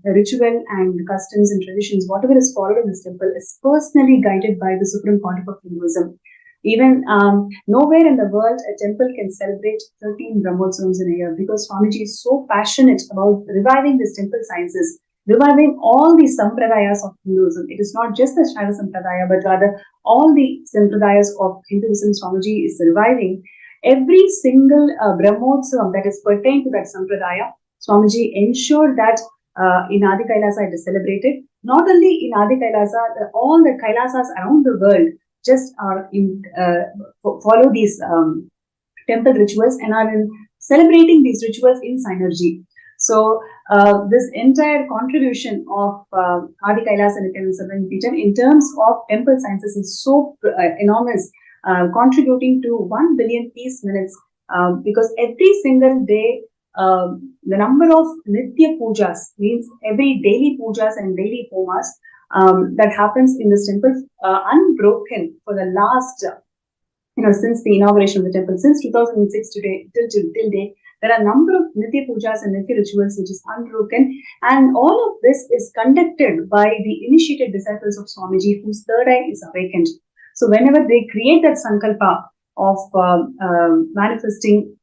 ritual and customs and traditions, whatever is followed in this temple, is personally guided by the Supreme Pontiff of Hinduism. Even nowhere in the world a temple can celebrate 13 Brahmotsavams in a year, because Swamiji is so passionate about reviving these temple sciences, reviving all the sampradayas of Hinduism. It is not just the Shaiva Sampradaya, but rather all the sampradayas of Hinduism. Swamiji is reviving every single Brahmotsavam that is pertained to that sampradaya. Swamiji ensured that in Adi Kailasa it is celebrated. Not only in Adi Kailasa, all the Kailasas around the world just are follow these temple rituals and are celebrating these rituals in synergy. So this entire contribution of Adi Kailas and Nithyananda in terms of temple sciences is so enormous, contributing to 1 billion peace minutes, because every single day the number of Nitya Pujas, means every daily pujas and daily homas that happens in this temple unbroken for the last, since the inauguration of the temple, since 2006 today, till date, there are a number of Nitya Pujas and Nitya rituals which is unbroken, and all of this is conducted by the initiated disciples of Swamiji whose third eye is awakened. So whenever they create that sankalpa of manifesting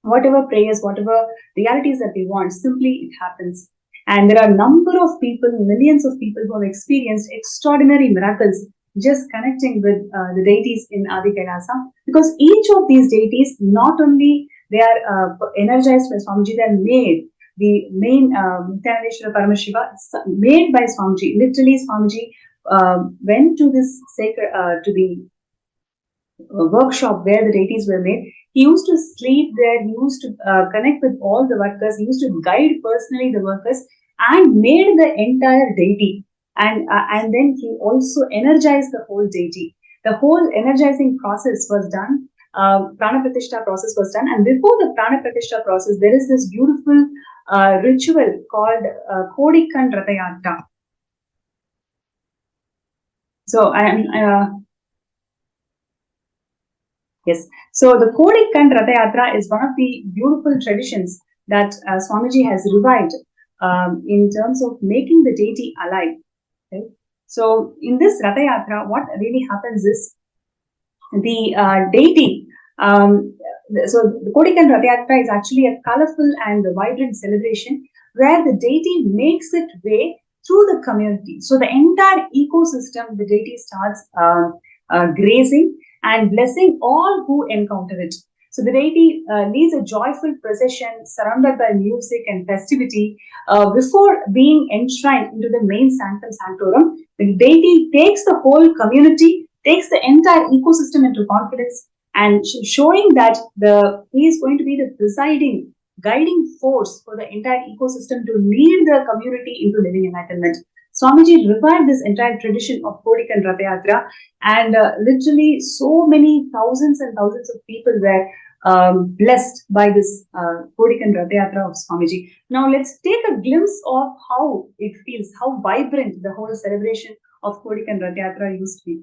whatever prayers, whatever realities that they want, simply it happens. And there are a number of people, millions of people who have experienced extraordinary miracles just connecting with the deities in Adi Kailasa, because each of these deities, not only they are energized by Swamiji, they are made. The main Nithyanandeshwara Paramashiva made by Swamiji. Literally, Swamiji went to this sacred, to the workshop where the deities were made. He used to sleep there. He used to connect with all the workers. He used to guide personally the workers and made the entire deity. And then he also energized the whole deity. The whole energizing process was done. Prana Pratishtha process was done. And before the Prana Pratishtha process, there is this beautiful ritual called Kodikan Ratayatra. So yes. So the Kodikan Ratayatra is one of the beautiful traditions that Swamiji has revived in terms of making the deity alive. Okay. So in this Ratayatra, what really happens is the deity. So the Kodikan Ratayatra is actually a colorful and vibrant celebration where the deity makes its way through the community. So the entire ecosystem, the deity starts grazing and blessing all who encounter it. So the deity leads a joyful procession surrounded by music and festivity before being enshrined into the main sanctum sanctorum. The deity takes the whole community, takes the entire ecosystem into confidence, and showing that he is going to be the presiding, guiding force for the entire ecosystem to lead the community into living enlightenment. Swamiji revived this entire tradition of Kodikan Ratayatra, and literally so many thousands and thousands of people were blessed by this Kodikan Ratayatra of Swamiji. Now let's take a glimpse of how it feels, how vibrant the whole celebration of Kodikan Ratayatra used to be.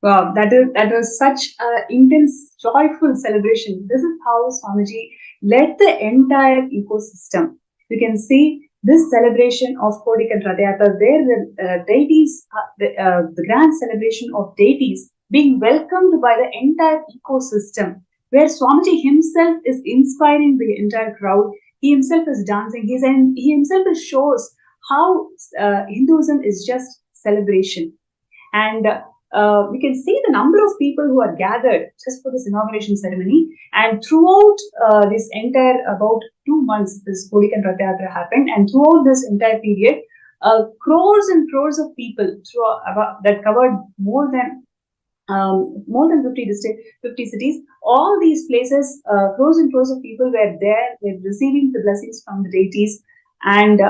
Wow, that was such an intense, joyful celebration. This is how Swamiji led the entire ecosystem. You can see this celebration of Kodikal Radhayatra, where the deities, the grand celebration of deities being welcomed by the entire ecosystem, where Swamiji himself is inspiring the entire crowd. He himself is dancing. He himself shows how Hinduism is just celebration. And we can see the number of people who are gathered just for this inauguration ceremony. And throughout this entire about 2 months, this Kodikal Rath Yatra happened. And throughout this entire period, crores and crores of people that covered more than 50 districts, 50 cities. All these places, crores and crores of people were there, were receiving the blessings from the deities, and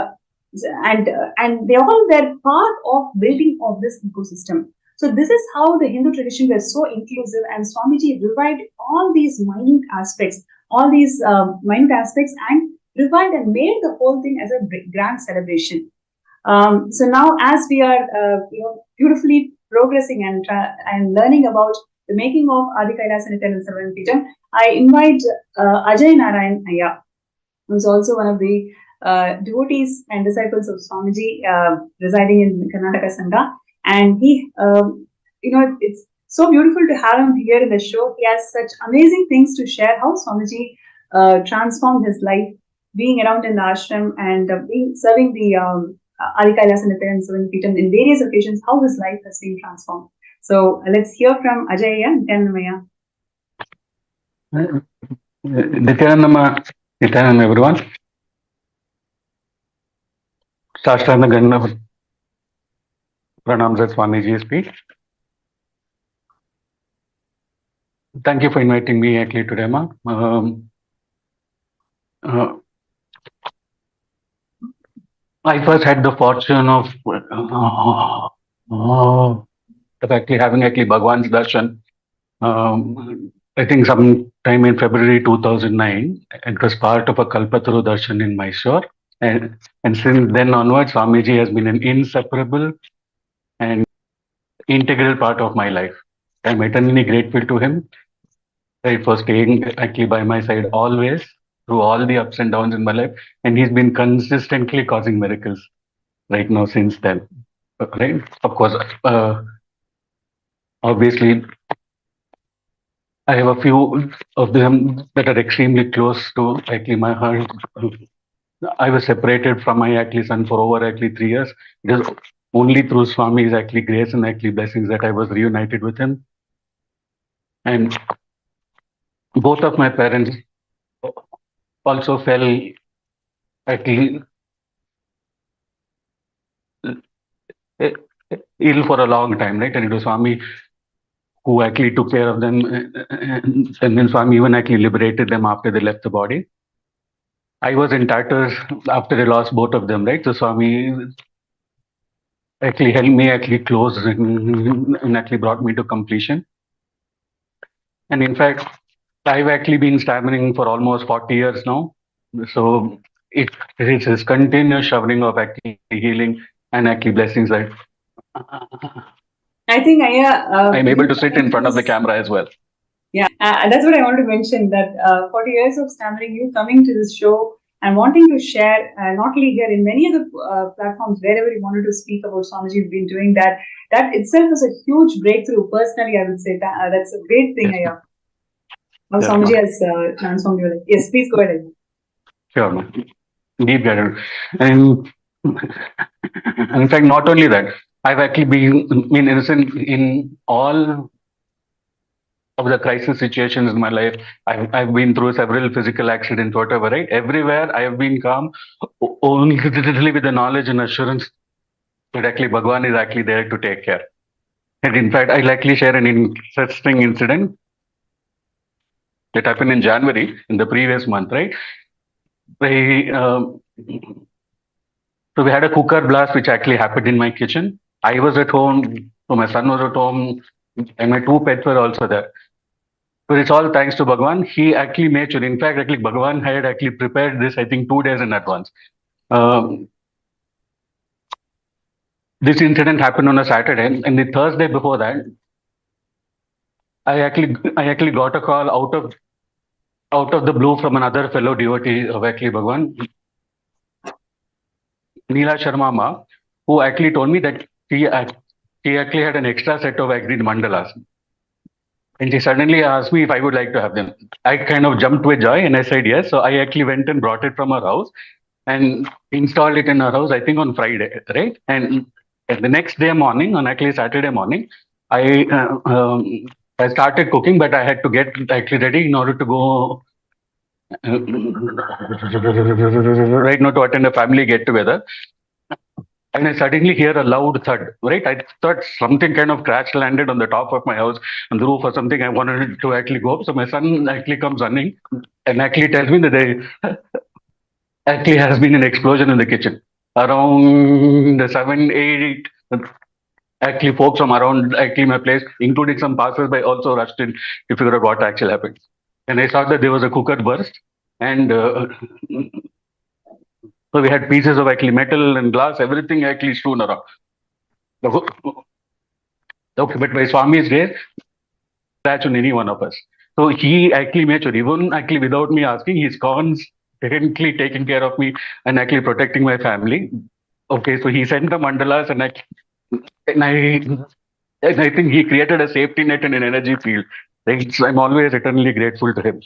and they all were part of building of this ecosystem. So this is how the Hindu tradition was so inclusive, and Swamiji revived all these minute aspects, and revived and made the whole thing as a grand celebration. So now, as we are beautifully progressing and learning about the making of Adi Kailas and Nithyananda Sarvanapeetham, I invite Ajay Narayan Ayya, who is also one of the devotees and disciples of Swamiji, residing in Karnataka Sangha, and he, it's so beautiful to have him here in the show. He has such amazing things to share. How Swamiji transformed his life, being around in the ashram and serving the Adi Kailas and Nithyananda Sarvanapeetham in various occasions, how his life has been transformed. So let's hear from Ajay and Nithyananda. Nithyananda, everyone. Sashtanga Ganna Pranams at Swamiji's feet. Thank you for inviting me actually today, ma. I first had the fortune of actually having actually Bhagwan's darshan. I think sometime in February 2009, it was part of a Kalpataru darshan in Mysore. And since then onwards, Swamiji has been an inseparable and integral part of my life. I'm eternally grateful to him, right, for staying actually by my side always through all the ups and downs in my life. And he's been consistently causing miracles right now since then. Right? Of course, obviously, I have a few of them that are extremely close to actually my heart. I was separated from my actually son for over actually 3 years. It is only through Swami's actually grace and actually blessings that I was reunited with him. And both of my parents also fell actually ill for a long time, right? And it was Swami who actually took care of them, and then Swami even actually liberated them after they left the body. I was in tatters after I lost both of them, right? So Swami actually helped me actually close and actually brought me to completion. And in fact, I've actually been stammering for almost 40 years now. So it is his continuous showering of actually healing and actually blessings that I think I'm able to sit in front of the camera as well. Yeah, that's what I wanted to mention, that 40 years of stammering, you coming to this show and wanting to share, not only here, in many other platforms, wherever you wanted to speak about Swamiji, you've been doing that. That itself is a huge breakthrough. Personally, I would say that's a great thing, Ayya. How Swamiji has transformed your life. Yes, please go ahead. Sure, man. Deep gratitude. And in fact, not only that, I've actually been innocent in all of the crisis situations in my life. I've been through several physical accidents, whatever, right? Everywhere I have been calm, only with the knowledge and assurance that actually Bhagwan is actually there to take care. And in fact, I'll actually share an interesting incident that happened in January, in the previous month, right? So we had a cooker blast which actually happened in my kitchen. I was at home, so my son was at home, and my 2 pets were also there. So it's all thanks to Bhagwan. He actually made sure. In fact, actually Bhagwan had actually prepared this, I think, 2 days in advance. This incident happened on a Saturday, and the Thursday before that, I actually got a call out of the blue from another fellow devotee of actually Bhagwan, Neela Sharma Ma, who actually told me that she actually had an extra set of agreed mandalas. And she suddenly asked me if I would like to have them. I kind of jumped with joy and I said yes. So I actually went and brought it from her house and installed it in her house, I think on Friday, right? And the next day morning, on actually Saturday morning, I I started cooking, but I had to get actually ready in order to go right now to attend a family get together. And I suddenly hear a loud thud, right? I thought something kind of crash landed on the top of my house, on the roof or something. I wanted to actually go up. So my son actually comes running and actually tells me that there actually has been an explosion in the kitchen. Around the 7, 8, actually folks from around actually my place, including some passers-by, also rushed in to figure out what actually happened. And I saw that there was a cooker burst. And so we had pieces of actually metal and glass, everything actually strewn around. Okay, but by Swami's grace, scratch on any one of us. So he actually made sure, even actually without me asking, he's constantly taking care of me and actually protecting my family. Okay, so he sent the mandalas and I think he created a safety net and an energy field. Right? So I'm always eternally grateful to him.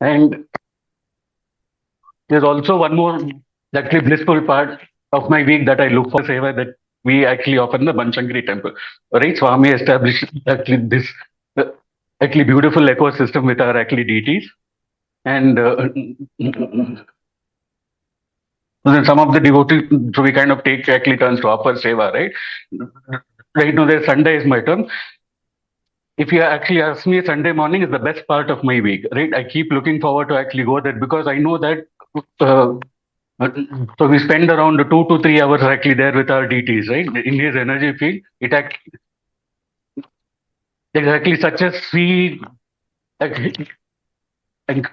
And there's also one more actually blissful part of my week that I look for seva that we actually offer in the Banchankari temple. Right? Swami established actually this uh, actually beautiful ecosystem with our actually deities. And then some of the devotees, so we kind of take actually turns to offer seva, right? Right now, there's Sunday is my turn. If you actually ask me, Sunday morning is the best part of my week, right? I keep looking forward to actually go there because I know that. So we spend around 2 to 3 hours actually there with our deities, right? In his energy field, there's actually such a sweet and, and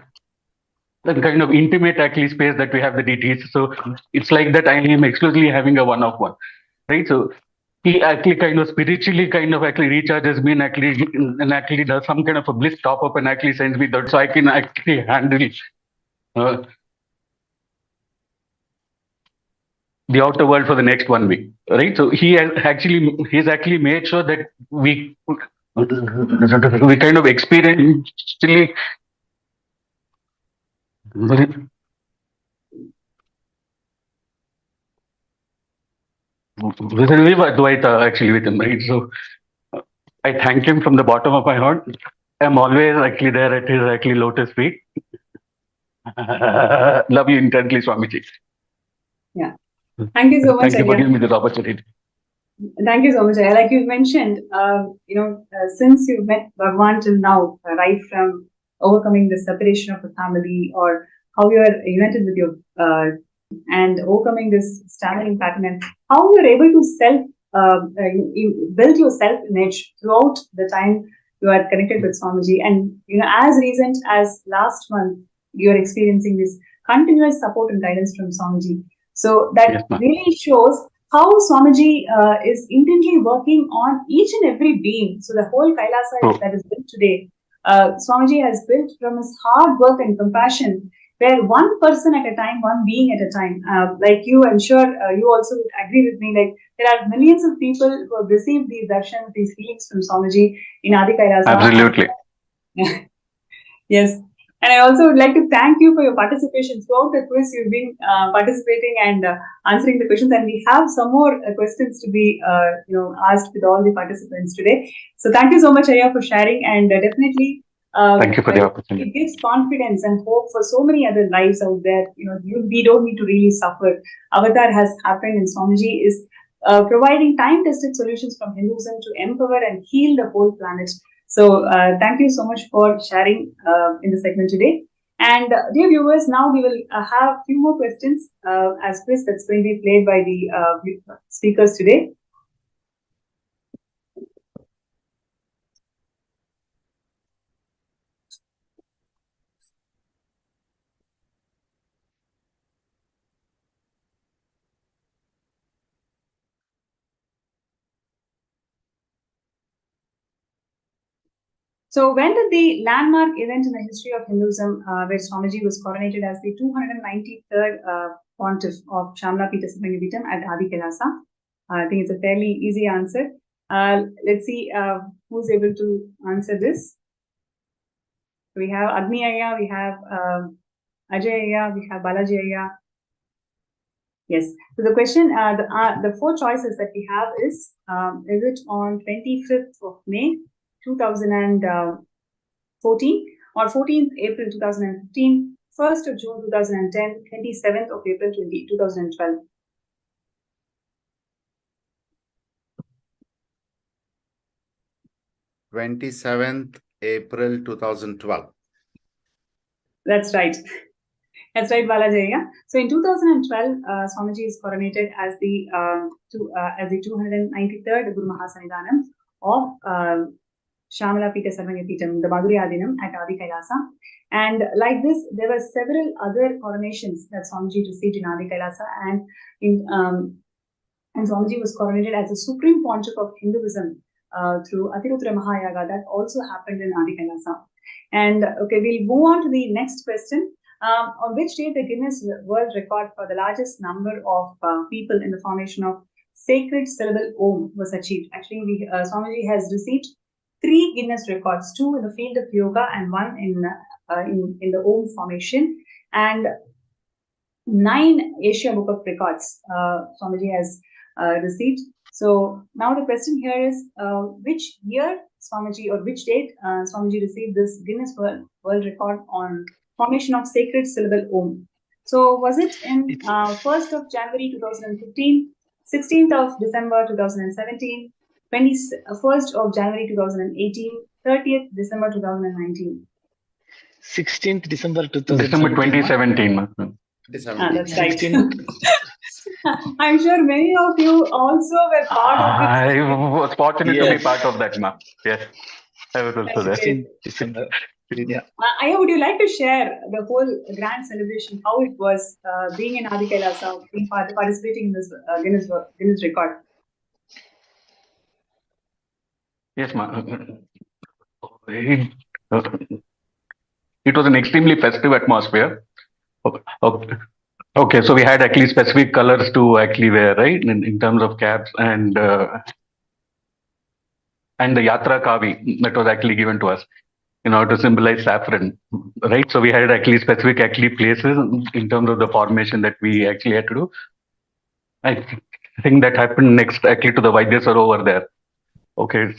kind of intimate actually space that we have the deities. So it's like that I am exclusively having a one-of-one, right? So he actually kind of spiritually kind of actually recharges me and actually does some kind of a bliss top up and actually sends me that so I can actually handle uh, the outer world for the next 1 week, right? So he's actually made sure that we kind of experientially we live Advaita actually with him, right? So I thank him from the bottom of my heart. I'm always actually there at his actually lotus feet. Love you intensely, Swamiji. Yeah. Thank you so much, Thank you for Arya. giving me this opportunity. Thank you so much, Arya. Like you mentioned, since you met Bhagwan till now, right from overcoming the separation of the family or how you are united with your and overcoming this stammering pattern and how you're able to you build your self-image throughout the time you are connected with Swamiji. And, as recent as last month, you're experiencing this continuous support and guidance from Swamiji. So that Yes, ma'am. really shows how Swamiji is intently working on each and every being. So the whole Kailasa that is built today, Swamiji has built from his hard work and compassion where one person at a time, one being at a time, like you, I'm sure you also would agree with me, like there are millions of people who have received these darshans, these healings from Swamiji in Adi Kailasa. Absolutely. Yes. And I also would like to thank you for your participation throughout the quiz. You've been participating and answering the questions, and we have some more questions to be, asked with all the participants today. So thank you so much, Arya, for sharing, and definitely. Thank you for the opportunity. It gives confidence and hope for so many other lives out there. We don't need to really suffer. Avatar has happened, and Swamiji is providing time-tested solutions from Hinduism to empower and heal the whole planet. So thank you so much for sharing in the segment today. And dear viewers, now we will have a few more questions as quiz that's going to be played by the speakers today. So when did the landmark event in the history of Hinduism, where Swamiji was coronated as the 293rd pontiff of Shamla Pita Samangapitam at Adi Kailasa? I think it's a fairly easy answer. Let's see who's able to answer this. We have Agni Ayya, we have Ajay Ayya, we have Balaji Ayya. Yes. So the question, the four choices that we have is it on 25th of May 2014 or 14th April 2015, 1st of June 2010, 27th of April 2012? April 2012. That's right. That's right, Balaji. Yeah. So in 2012, Swamiji is coronated as the 293rd Guru Mahasannidhanam of Shamala Pita Sarvangapitam, the Madhuri Adinam at Adi Kailasa. And like this, there were several other coronations that Swamiji received in Adi Kailasa, and Swamiji was coronated as the Supreme Pontiff of Hinduism through Atirutra Mahayaga. That also happened in Adi Kailasa. And okay, we'll move on to the next question. On which day the Guinness World Record for the largest number of people in the formation of sacred syllable Om was achieved? Actually, Swamiji has received 3 Guinness records, 2 in the field of yoga and 1 in the Om formation, and 9 Asia Book of Records Swamiji has received. So now the question here is, which year Swamiji, or which date Swamiji received this Guinness World Record on formation of sacred syllable Om? So was it in 1st of January 2015, 16th of December 2017, 21st of January 2018, 30th December 2019? 16th December December 2017. That's right. I'm sure many of you also were part of this. I was fortunate to be part of that, ma'am. Yes, I was also there. 16th December. Yeah. Aya, would you like to share the whole grand celebration, how it was being in Adi Kailasa, participating in this Guinness record? Yes, ma'am. It was an extremely festive atmosphere. Okay, so we had actually specific colors to actually wear, right? In terms of caps and the Yatra Kavi that was actually given to us in order to symbolize saffron, right? So we had actually specific places in terms of the formation that we actually had to do. I think that happened next actually to the Vaidyasar over there. Okay.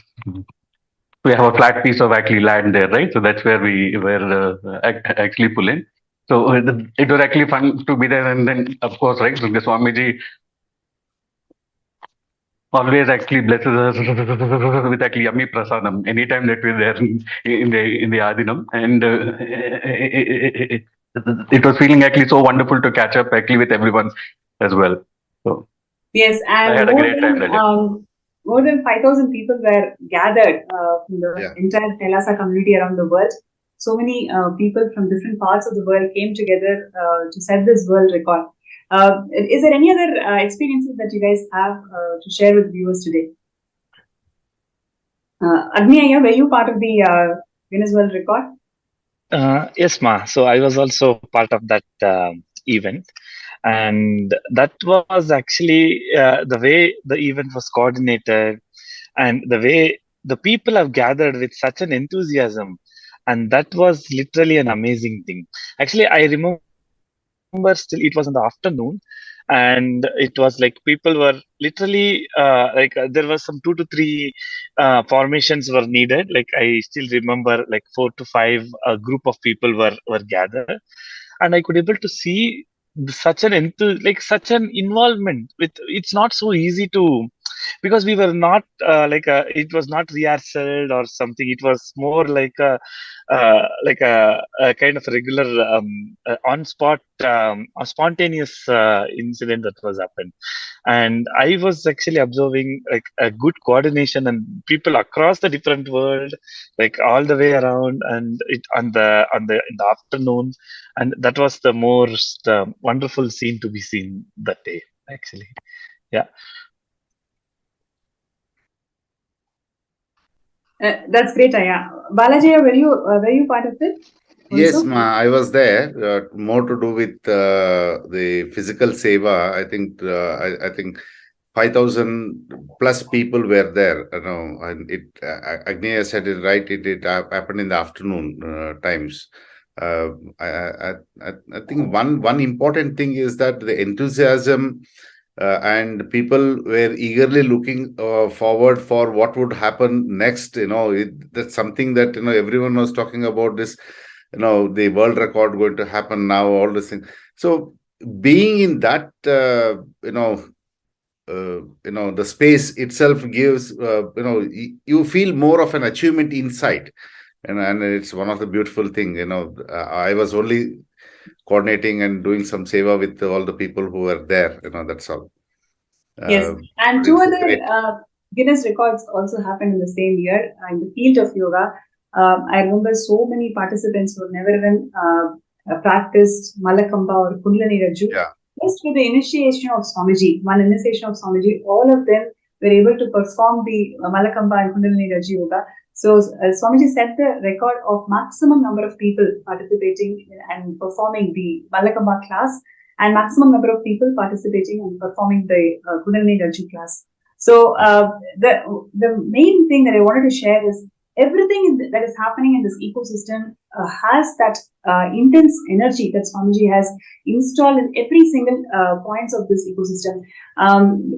We have a flat piece of actually land there, right? So that's where we were actually pulling. So it was actually fun to be there. And then, of course, right, the Swamiji always actually blesses us with actually yummy prasadam anytime that we're there in the Adinam. And it was feeling actually so wonderful to catch up actually with everyone as well. So yes, and I had a great time that day. More than 5,000 people were gathered from the entire Kailasa community around the world. So many people from different parts of the world came together to set this world record. Is there any other experiences that you guys have to share with viewers today? Agni Ayya, were you part of the Guinness World Record? Yes, ma. So I was also part of that event. And that was actually the way the event was coordinated and the way the people have gathered with such an enthusiasm. And that was literally an amazing thing. Actually, I remember still it was in the afternoon, and it was like people were literally there was some 2 to 3 formations were needed. Like I still remember like 4 to 5 a group of people were gathered, and I could able to see such an such an involvement with. It's not so easy to, because we were not it was not rehearsed or something. It was more like a kind of regular on spot a spontaneous incident that was happened. And I was actually observing like a good coordination and people across the different world, like all the way around, and it on the in the afternoon. And that was the most wonderful scene to be seen that day, actually. Yeah. That's great, Aya. Balaji, were you part of it? Yes, Also? I was there. More to do with the physical seva. I think 5,000 plus people were there. You know, and Agneya said it right. It happened in the afternoon times. Uh, I, I, I think one important thing is that the enthusiasm and people were eagerly looking forward for what would happen next. That's something that everyone was talking about this. The world record going to happen now. All these things. So being in that, the space itself gives, you feel more of an achievement inside, and it's one of the beautiful thing. I was only coordinating and doing some seva with all the people who were there. That's all. Yes, and two It's other great. Guinness records also happened in the same year in the field of yoga. I remember so many participants who never even practiced Malakamba or Kundalini Raju. Yeah. Just with the initiation of Swamiji, one initiation of Swamiji, all of them were able to perform the Malakamba and Kundalini Raju yoga. So Swamiji set the record of maximum number of people participating and performing the Malakamba class, and maximum number of people participating and performing the Kundalini Raju class. So the main thing that I wanted to share is everything that is happening in this ecosystem has that intense energy that Swamiji has installed in every single points of this ecosystem.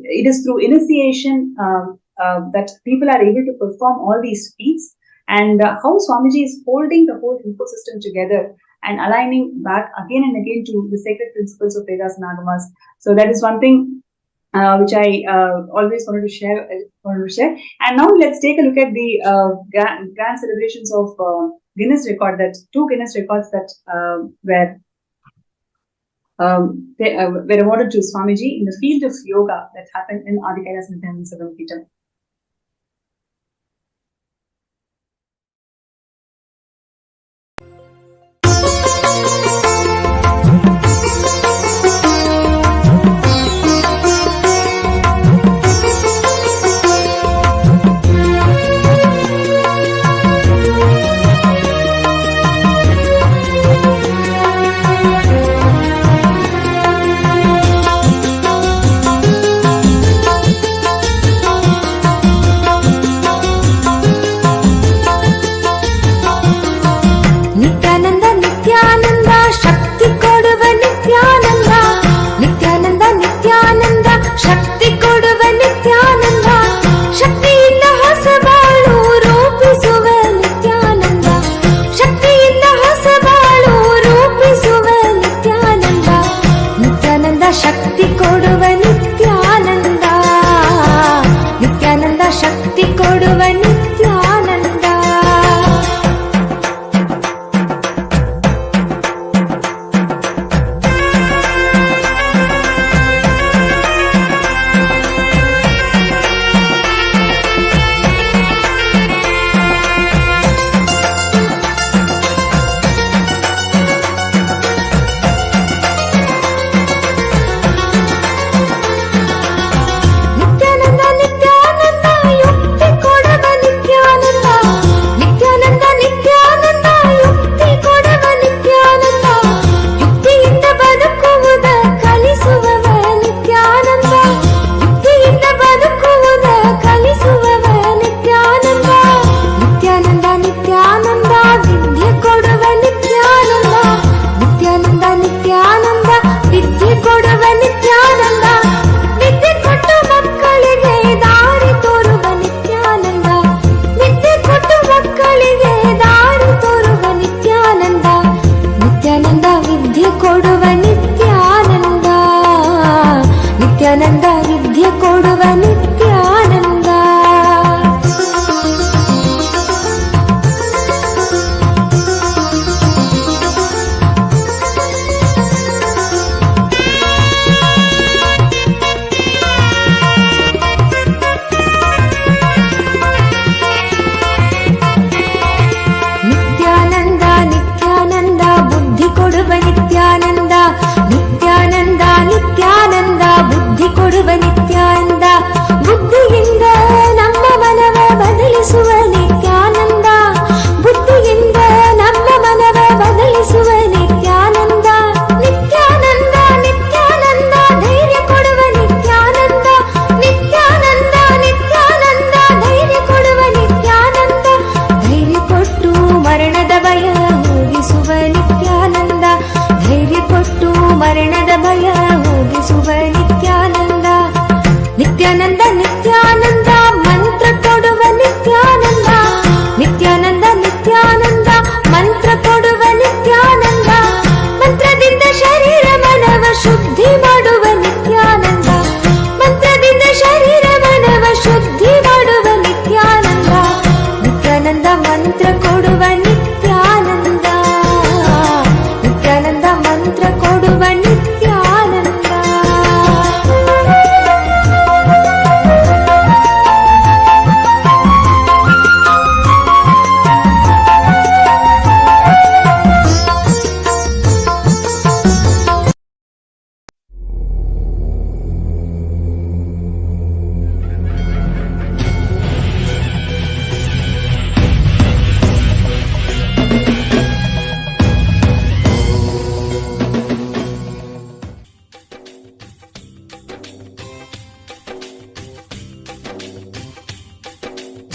It is through initiation that people are able to perform all these feats, and how Swamiji is holding the whole ecosystem together and aligning back again and again to the sacred principles of Vedas and Agamas. So that is one thing which I always wanted to share. And now let's take a look at the grand celebrations of Guinness record. That two Guinness records that were awarded to Swamiji in the field of yoga that happened in Adi Kailas Nithyananda Savam.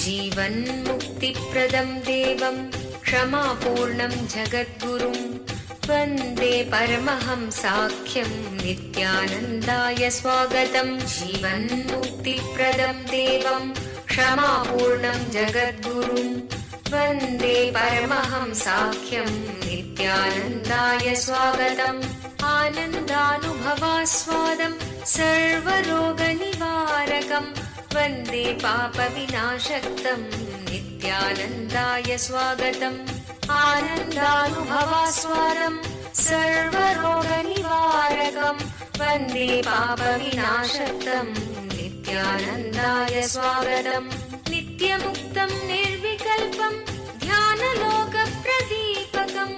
जीवन्मुक्तिप्रदं देवं क्षमापूर्णं जगद्गुरुं वन्दे परमहंसाख्यं नित्यानन्दाय स्वागतं। जीवन्मुक्तिप्रदं देवं क्षमापूर्णं जगद्गुरुं वन्दे परमहंसाख्यं नित्यानन्दाय स्वागतम्। आनन्दानुभवास्वादं सर्वरोगनिवारकं वन्दे पापविनाशक्तं नित्यानन्दाय स्वागतम्। आनन्दानुभवास्वादं सर्वरोगनिवारकं वन्दे पापविनाशक्तं नित्यानन्दाय स्वागतम्। नित्यमुक्तं निर्विकल्पं ध्यानलोकप्रदीपकं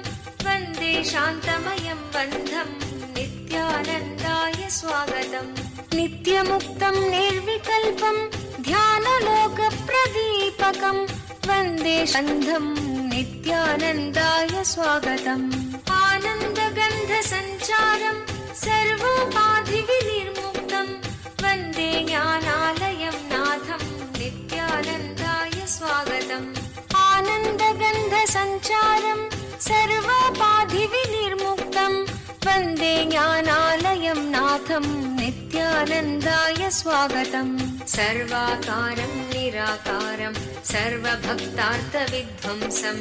वन्दे शान्तमयं बन्धं नित्यानन्दाय स्वागतम्। नित्यमुक्तं निर्विकल्पं ध्यानलोकप्रदीपकं वन्दे बन्धं नित्यानन्दाय स्वागतम्। आनन्दगन्धसञ्चारं सर्वोपाधिविनिर्मुक्तं वन्दे ज्ञानालयं नाथं नित्यानन्दाय स्वागतम्। आनन्दगन्धसञ्चारं सर्वोपाधिविनिर्मुक्तं वन्दे ज्ञानालयं नाथं नित्यानन्दाय स्वागतम्। सर्वाकारं निराकारं सर्वभक्तार्थविध्वंसं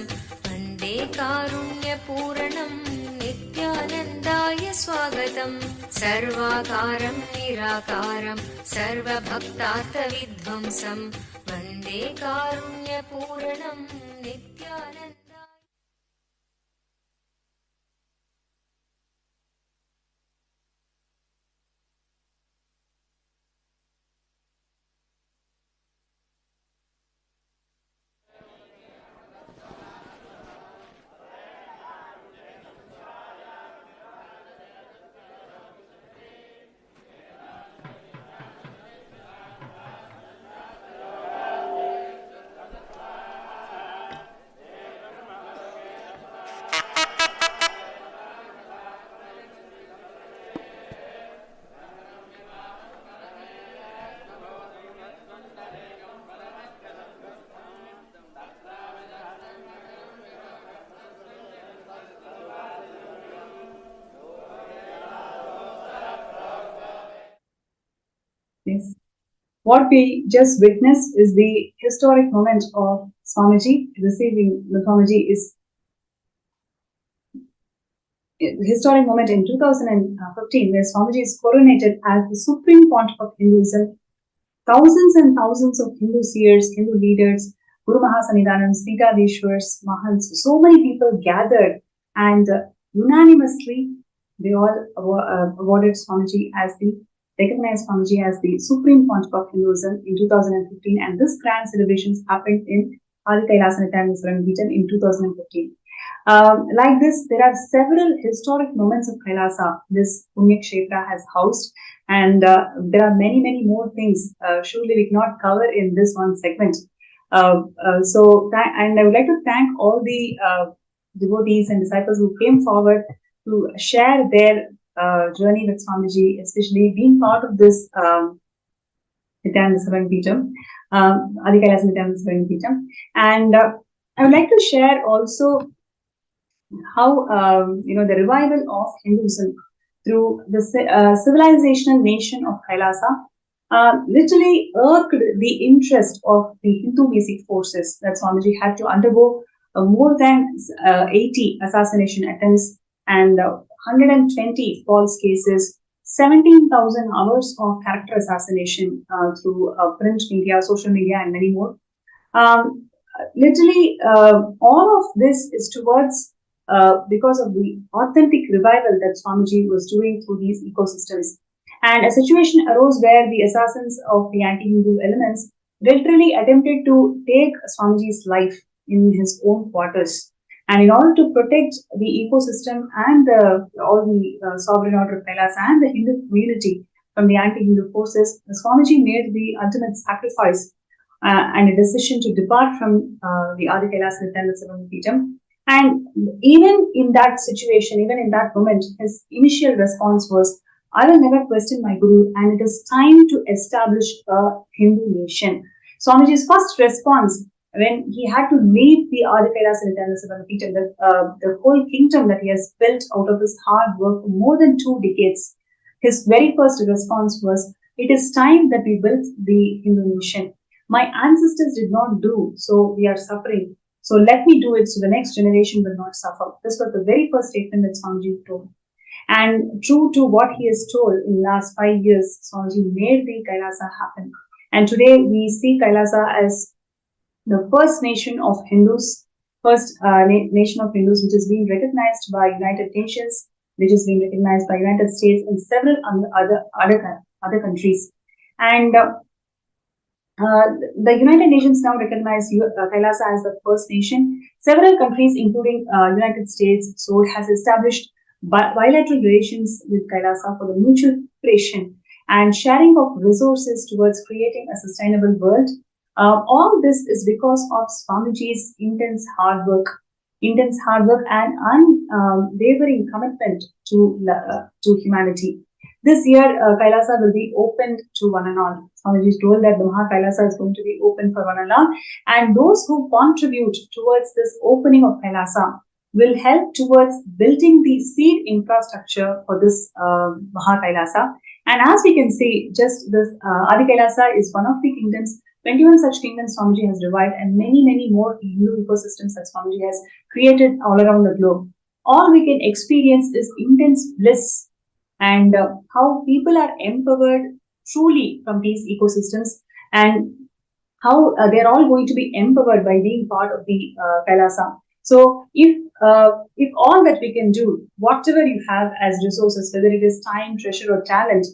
वन्दे कारुण्यपूर्णं नित्यानन्दाय स्वागतम्। सर्वाकारं निराकारं सर्वभक्तार्थविध्वंसं वन्दे कारुण्यपूर्णं नित्यानन्दाय। Yes. What we just witnessed is the historic moment of Swamiji receiving mythology is historic moment in 2015 where Swamiji is coronated as the Supreme Pontiff of Hinduism. Thousands and thousands of Hindu seers, Hindu leaders, Guru Mahasanidhanams, Pitadeshwars, Mahants, so many people gathered and unanimously they all awarded Swamiji as the recognized Swamiji as the Supreme Pontiff of Hinduism in 2015, and this grand celebrations happened in Adi Kailasa Nithyananda in 2015. Like this, there are several historic moments of Kailasa this Punya Kshetra has housed, and there are many, many more things. Surely we cannot cover in this one segment. And I would like to thank all the devotees and disciples who came forward to share their journey with Swamiji, especially being part of this Nithyananda Pitam, Adi Kailasa Nithyananda Pitam. And I would like to share also how the revival of Hinduism through the civilizational nation of Kailasa literally irked the interest of the Hindu basic forces that Swamiji had to undergo more than 80 assassination attempts and 120 false cases, 17,000 hours of character assassination through print media, social media, and many more. Literally, all of this is towards because of the authentic revival that Swamiji was doing through these ecosystems. And a situation arose where the assassins of the anti-Hindu elements literally attempted to take Swamiji's life in his own quarters. And in order to protect the ecosystem and all the sovereign order of Kailasa and the Hindu community from the anti-Hindu forces, Swamiji made the ultimate sacrifice and a decision to depart from the Adi Kailasa Nithyananda Pitam. And even in that situation, even in that moment, his initial response was, "I will never question my Guru, and it is time to establish a Hindu nation." Swamiji's first response when he had to leave the Adi Kailasa Nithyananda Peetham, the whole kingdom that he has built out of his hard work for more than 2 decades, his very first response was, "It is time that we built the Hindu nation. My ancestors did not do, so we are suffering. So let me do it so the next generation will not suffer." This was the very first statement that Swamiji told. And true to what he has told in the last 5 years, Swamiji made the Kailasa happen. And today we see Kailasa as the first nation of Hindus, first nation of Hindus which is being recognized by United Nations, which is being recognized by United States and several other countries. And the United Nations now recognize Kailasa as the first nation. Several countries, including United States, so has established bilateral relations with Kailasa for the mutual cooperation and sharing of resources towards creating a sustainable world. All this is because of Swamiji's intense hard work and unwavering commitment to humanity. This year, Kailasa will be opened to one and all. Swamiji told that the Maha Kailasa is going to be open for one and all, and those who contribute towards this opening of Kailasa will help towards building the seed infrastructure for this Maha Kailasa. And as we can see, just this Adi Kailasa is one of the kingdoms. 21 such kingdoms Swamiji has revived, and many more Hindu ecosystems that Swamiji has created all around the globe. All we can experience is intense bliss and how people are empowered truly from these ecosystems, and how they're all going to be empowered by being part of the Kailasa. So if all that we can do, whatever you have as resources, whether it is time, treasure or talent,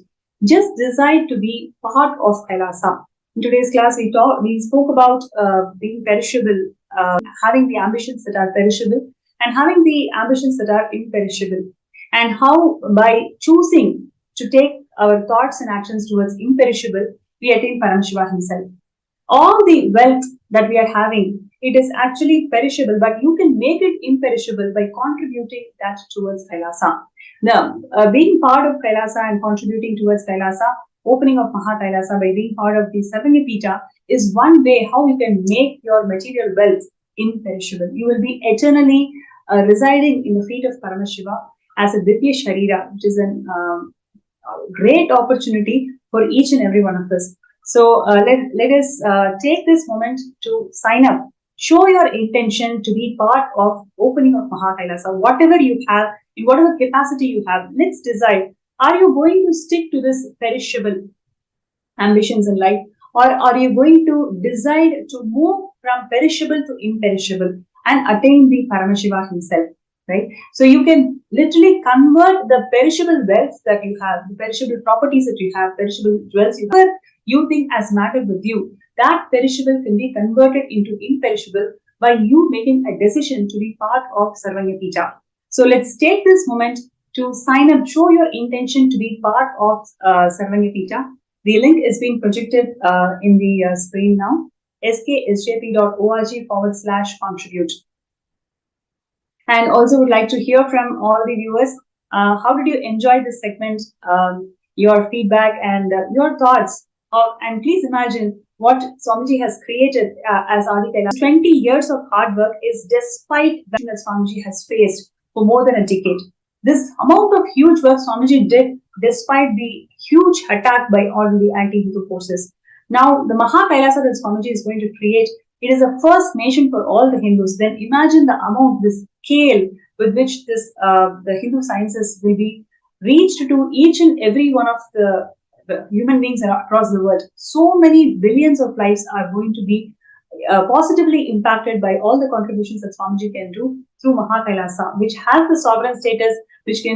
just decide to be part of Kailasa. In today's class, we spoke about being perishable, having the ambitions that are perishable and having the ambitions that are imperishable, and how by choosing to take our thoughts and actions towards imperishable, we attain Paramashiva himself. All the wealth that we are having, it is actually perishable, but you can make it imperishable by contributing that towards Kailasa. Now, being part of Kailasa and contributing towards Kailasa, opening of Maha Kailasa by being part of the Sarvanya is one way how you can make your material wealth imperishable. You will be eternally residing in the feet of Paramashiva as a Divya Sharira, which is a great opportunity for each and every one of us. So let us take this moment to sign up. Show your intention to be part of opening of Maha Kailasa. Whatever you have, in whatever capacity you have, let's decide. Are you going to stick to this perishable ambitions in life, or are you going to decide to move from perishable to imperishable and attain the Paramashiva himself? Right? So you can literally convert the perishable wealth that you have, the perishable properties that you have, perishable jewels you think as matter with you, that perishable can be converted into imperishable by you making a decision to be part of Sarvanya Pita. So let's take this moment to sign up, show your intention to be part of Sarvanya Pita. The link is being projected in the screen now, sksjp.org/contribute. And also would like to hear from all the viewers, how did you enjoy this segment, your feedback and your thoughts. And please imagine what Swamiji has created as Adi Kailasa. 20 years of hard work is despite that Swamiji has faced for more than a decade. This amount of huge work Swamiji did despite the huge attack by all the anti-Hindu forces. Now, the Maha Kailasa that Swamiji is going to create, it is a first nation for all the Hindus. Then imagine the amount, the scale with which this the Hindu sciences will be reached to each and every one of the human beings across the world. So many billions of lives are going to be positively impacted by all the contributions that Swamiji can do through Maha Kailasa, which has the sovereign status, which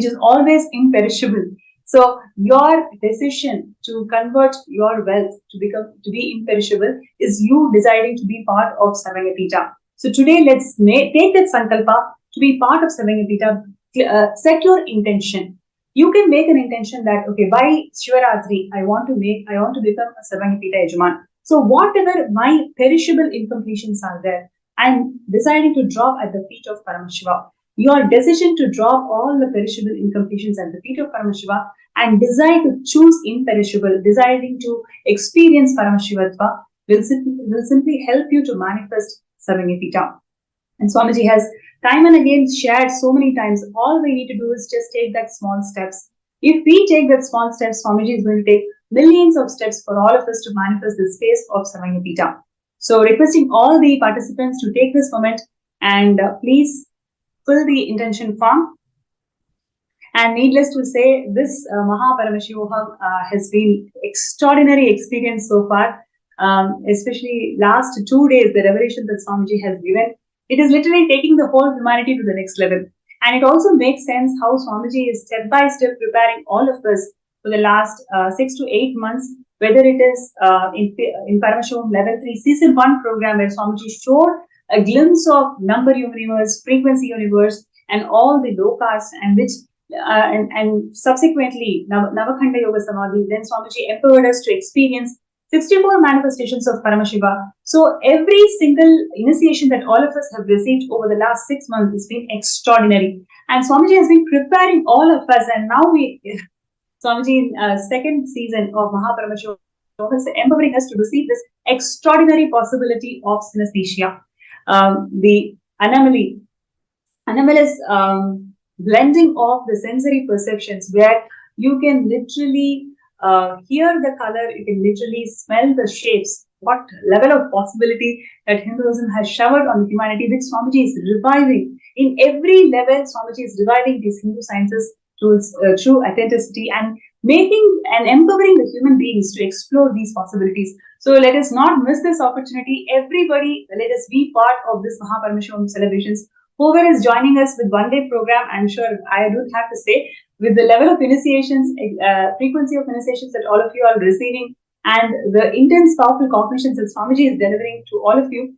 is always imperishable. So your decision to convert your wealth to be imperishable is you deciding to be part of Sarvanya Pita. So today let's take that sankalpa to be part of Sarvanya Pita. Set your intention. You can make an intention that, okay, by Shivaratri, I want to become a Sarvanya Pita Yajaman. So whatever my perishable incompletions are there, I'm deciding to drop at the feet of Paramashiva. Your decision to drop all the perishable incompletions at the feet of Paramashiva and decide to choose imperishable, deciding to experience Paramashivatva, will simply help you to manifest Sarvanyapita. And Swamiji has time and again shared so many times, all we need to do is just take that small steps. If we take that small steps, Swamiji is going to take millions of steps for all of us to manifest the space of Sarvanyapita. So requesting all the participants to take this moment and please fill the intention form. And needless to say, this Paramashivam has been extraordinary experience so far, especially last 2 days, the revelation that Swamiji has given. It is literally taking the whole humanity to the next level. And it also makes sense how Swamiji is step by step preparing all of us for the last 6 to 8 months, whether it is in Paramashivam Level 3 Season 1 program where Swamiji showed a glimpse of number universe, frequency universe, and all the lokas, and which and subsequently Navakhanda Yoga Samadhi, then Swamiji empowered us to experience 64 manifestations of Paramashiva. So every single initiation that all of us have received over the last 6 months has been extraordinary. And Swamiji has been preparing all of us, and now Swamiji in second season of Paramashiva is empowering us to receive this extraordinary possibility of synesthesia. The anomalous blending of the sensory perceptions, where you can literally hear the color, you can literally smell the shapes. What level of possibility that Hinduism has showered on humanity, which Swamiji is reviving. In every level, Swamiji is reviving these Hindu sciences to its true authenticity and making and empowering the human beings to explore these possibilities. So let us not miss this opportunity. Everybody, let us be part of this Paramashivam celebrations. Whoever is joining us with one-day program, I'm sure I do have to say, with the level of initiations, frequency of initiations that all of you are receiving, and the intense, powerful cognitions that Swamiji is delivering to all of you,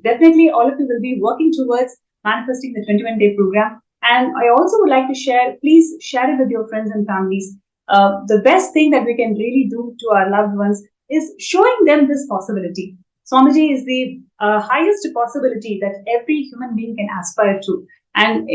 definitely all of you will be working towards manifesting the 21-day program. And I also would like to share, please share it with your friends and families. The best thing that we can really do to our loved ones is showing them this possibility. Swamiji is the highest possibility that every human being can aspire to, and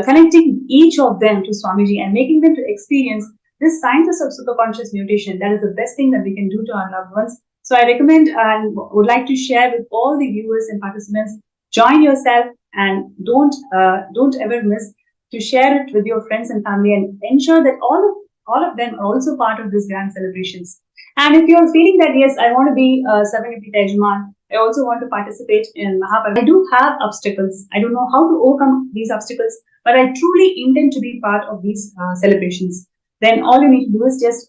connecting each of them to Swamiji and making them to experience this sciences of superconscious mutation, that is the best thing that we can do to our loved ones. So I recommend and would like to share with all the viewers and participants, join yourself and don't ever miss to share it with your friends and family, and ensure that all of them are also part of these grand celebrations. And if you're feeling that, yes, I want to be Sarvanyapita Yajman, I also want to participate in Paramashivam. I do have obstacles. I don't know how to overcome these obstacles, but I truly intend to be part of these celebrations. Then all you need to do is just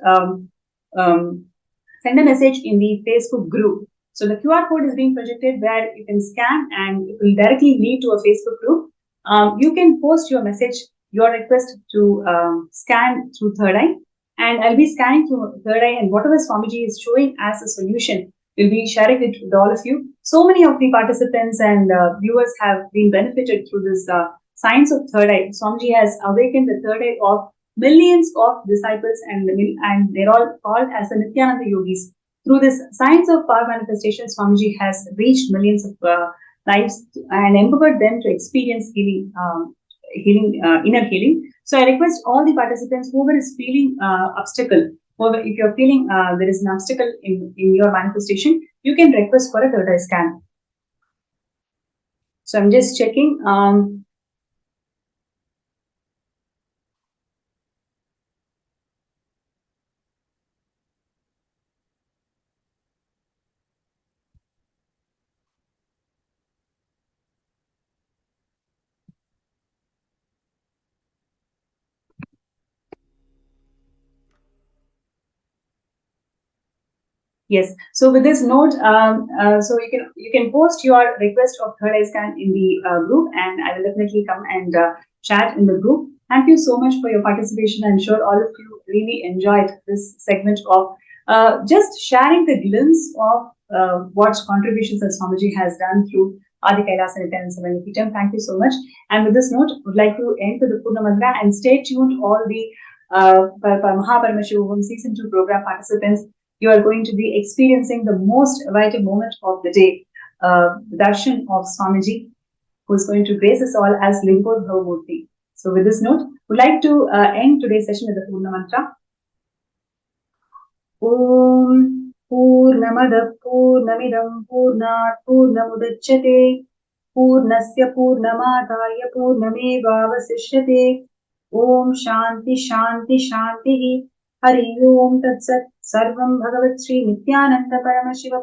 send a message in the Facebook group. So the QR code is being projected where you can scan and it will directly lead to a Facebook group. You can post your message, your request to scan through Third Eye. And I'll be scanning through Third Eye, and whatever Swamiji is showing as a solution, we'll be sharing it with all of you. So many of the participants and viewers have been benefited through this science of Third Eye. Swamiji has awakened the Third Eye of millions of disciples, and they're all called as the Nithyananda yogis. Through this science of power manifestation, Swamiji has reached millions of lives and empowered them to experience healing, inner healing. So I request all the participants, whoever is feeling obstacle, if you're feeling there is an obstacle in your manifestation, you can request for a Third Eye scan. So I'm just checking. Yes. So with this note, so you can post your request of Third Eye scan in the group, and I will definitely come and chat in the group. Thank you so much for your participation. I'm sure all of you really enjoyed this segment of just sharing the glimpse of what contributions that Swamiji has done through Adi Kailas and Nithyananda Sarvanyapita. Thank you so much. And with this note, I would like to end with the Purna Mantra, and stay tuned all the Paramashivam Season 2 program participants. You are going to be experiencing the most vital moment of the day, the darshan of Swamiji, who is going to grace us all as Limbodhava Murti. So with this note, would like to end today's session with the Purna Mantra. Om पूर्णमदः पूर्णमिदं पूर्णात् पूर्णमुदच्यते पूर्णस्य पूर्णमादाय पूर्णमेवावशिष्यते ॐ शान्ति शान्ति शान्तिः हरि ओम तत्सत् सर्वं भगवत् श्री नित्यानंद परमशिव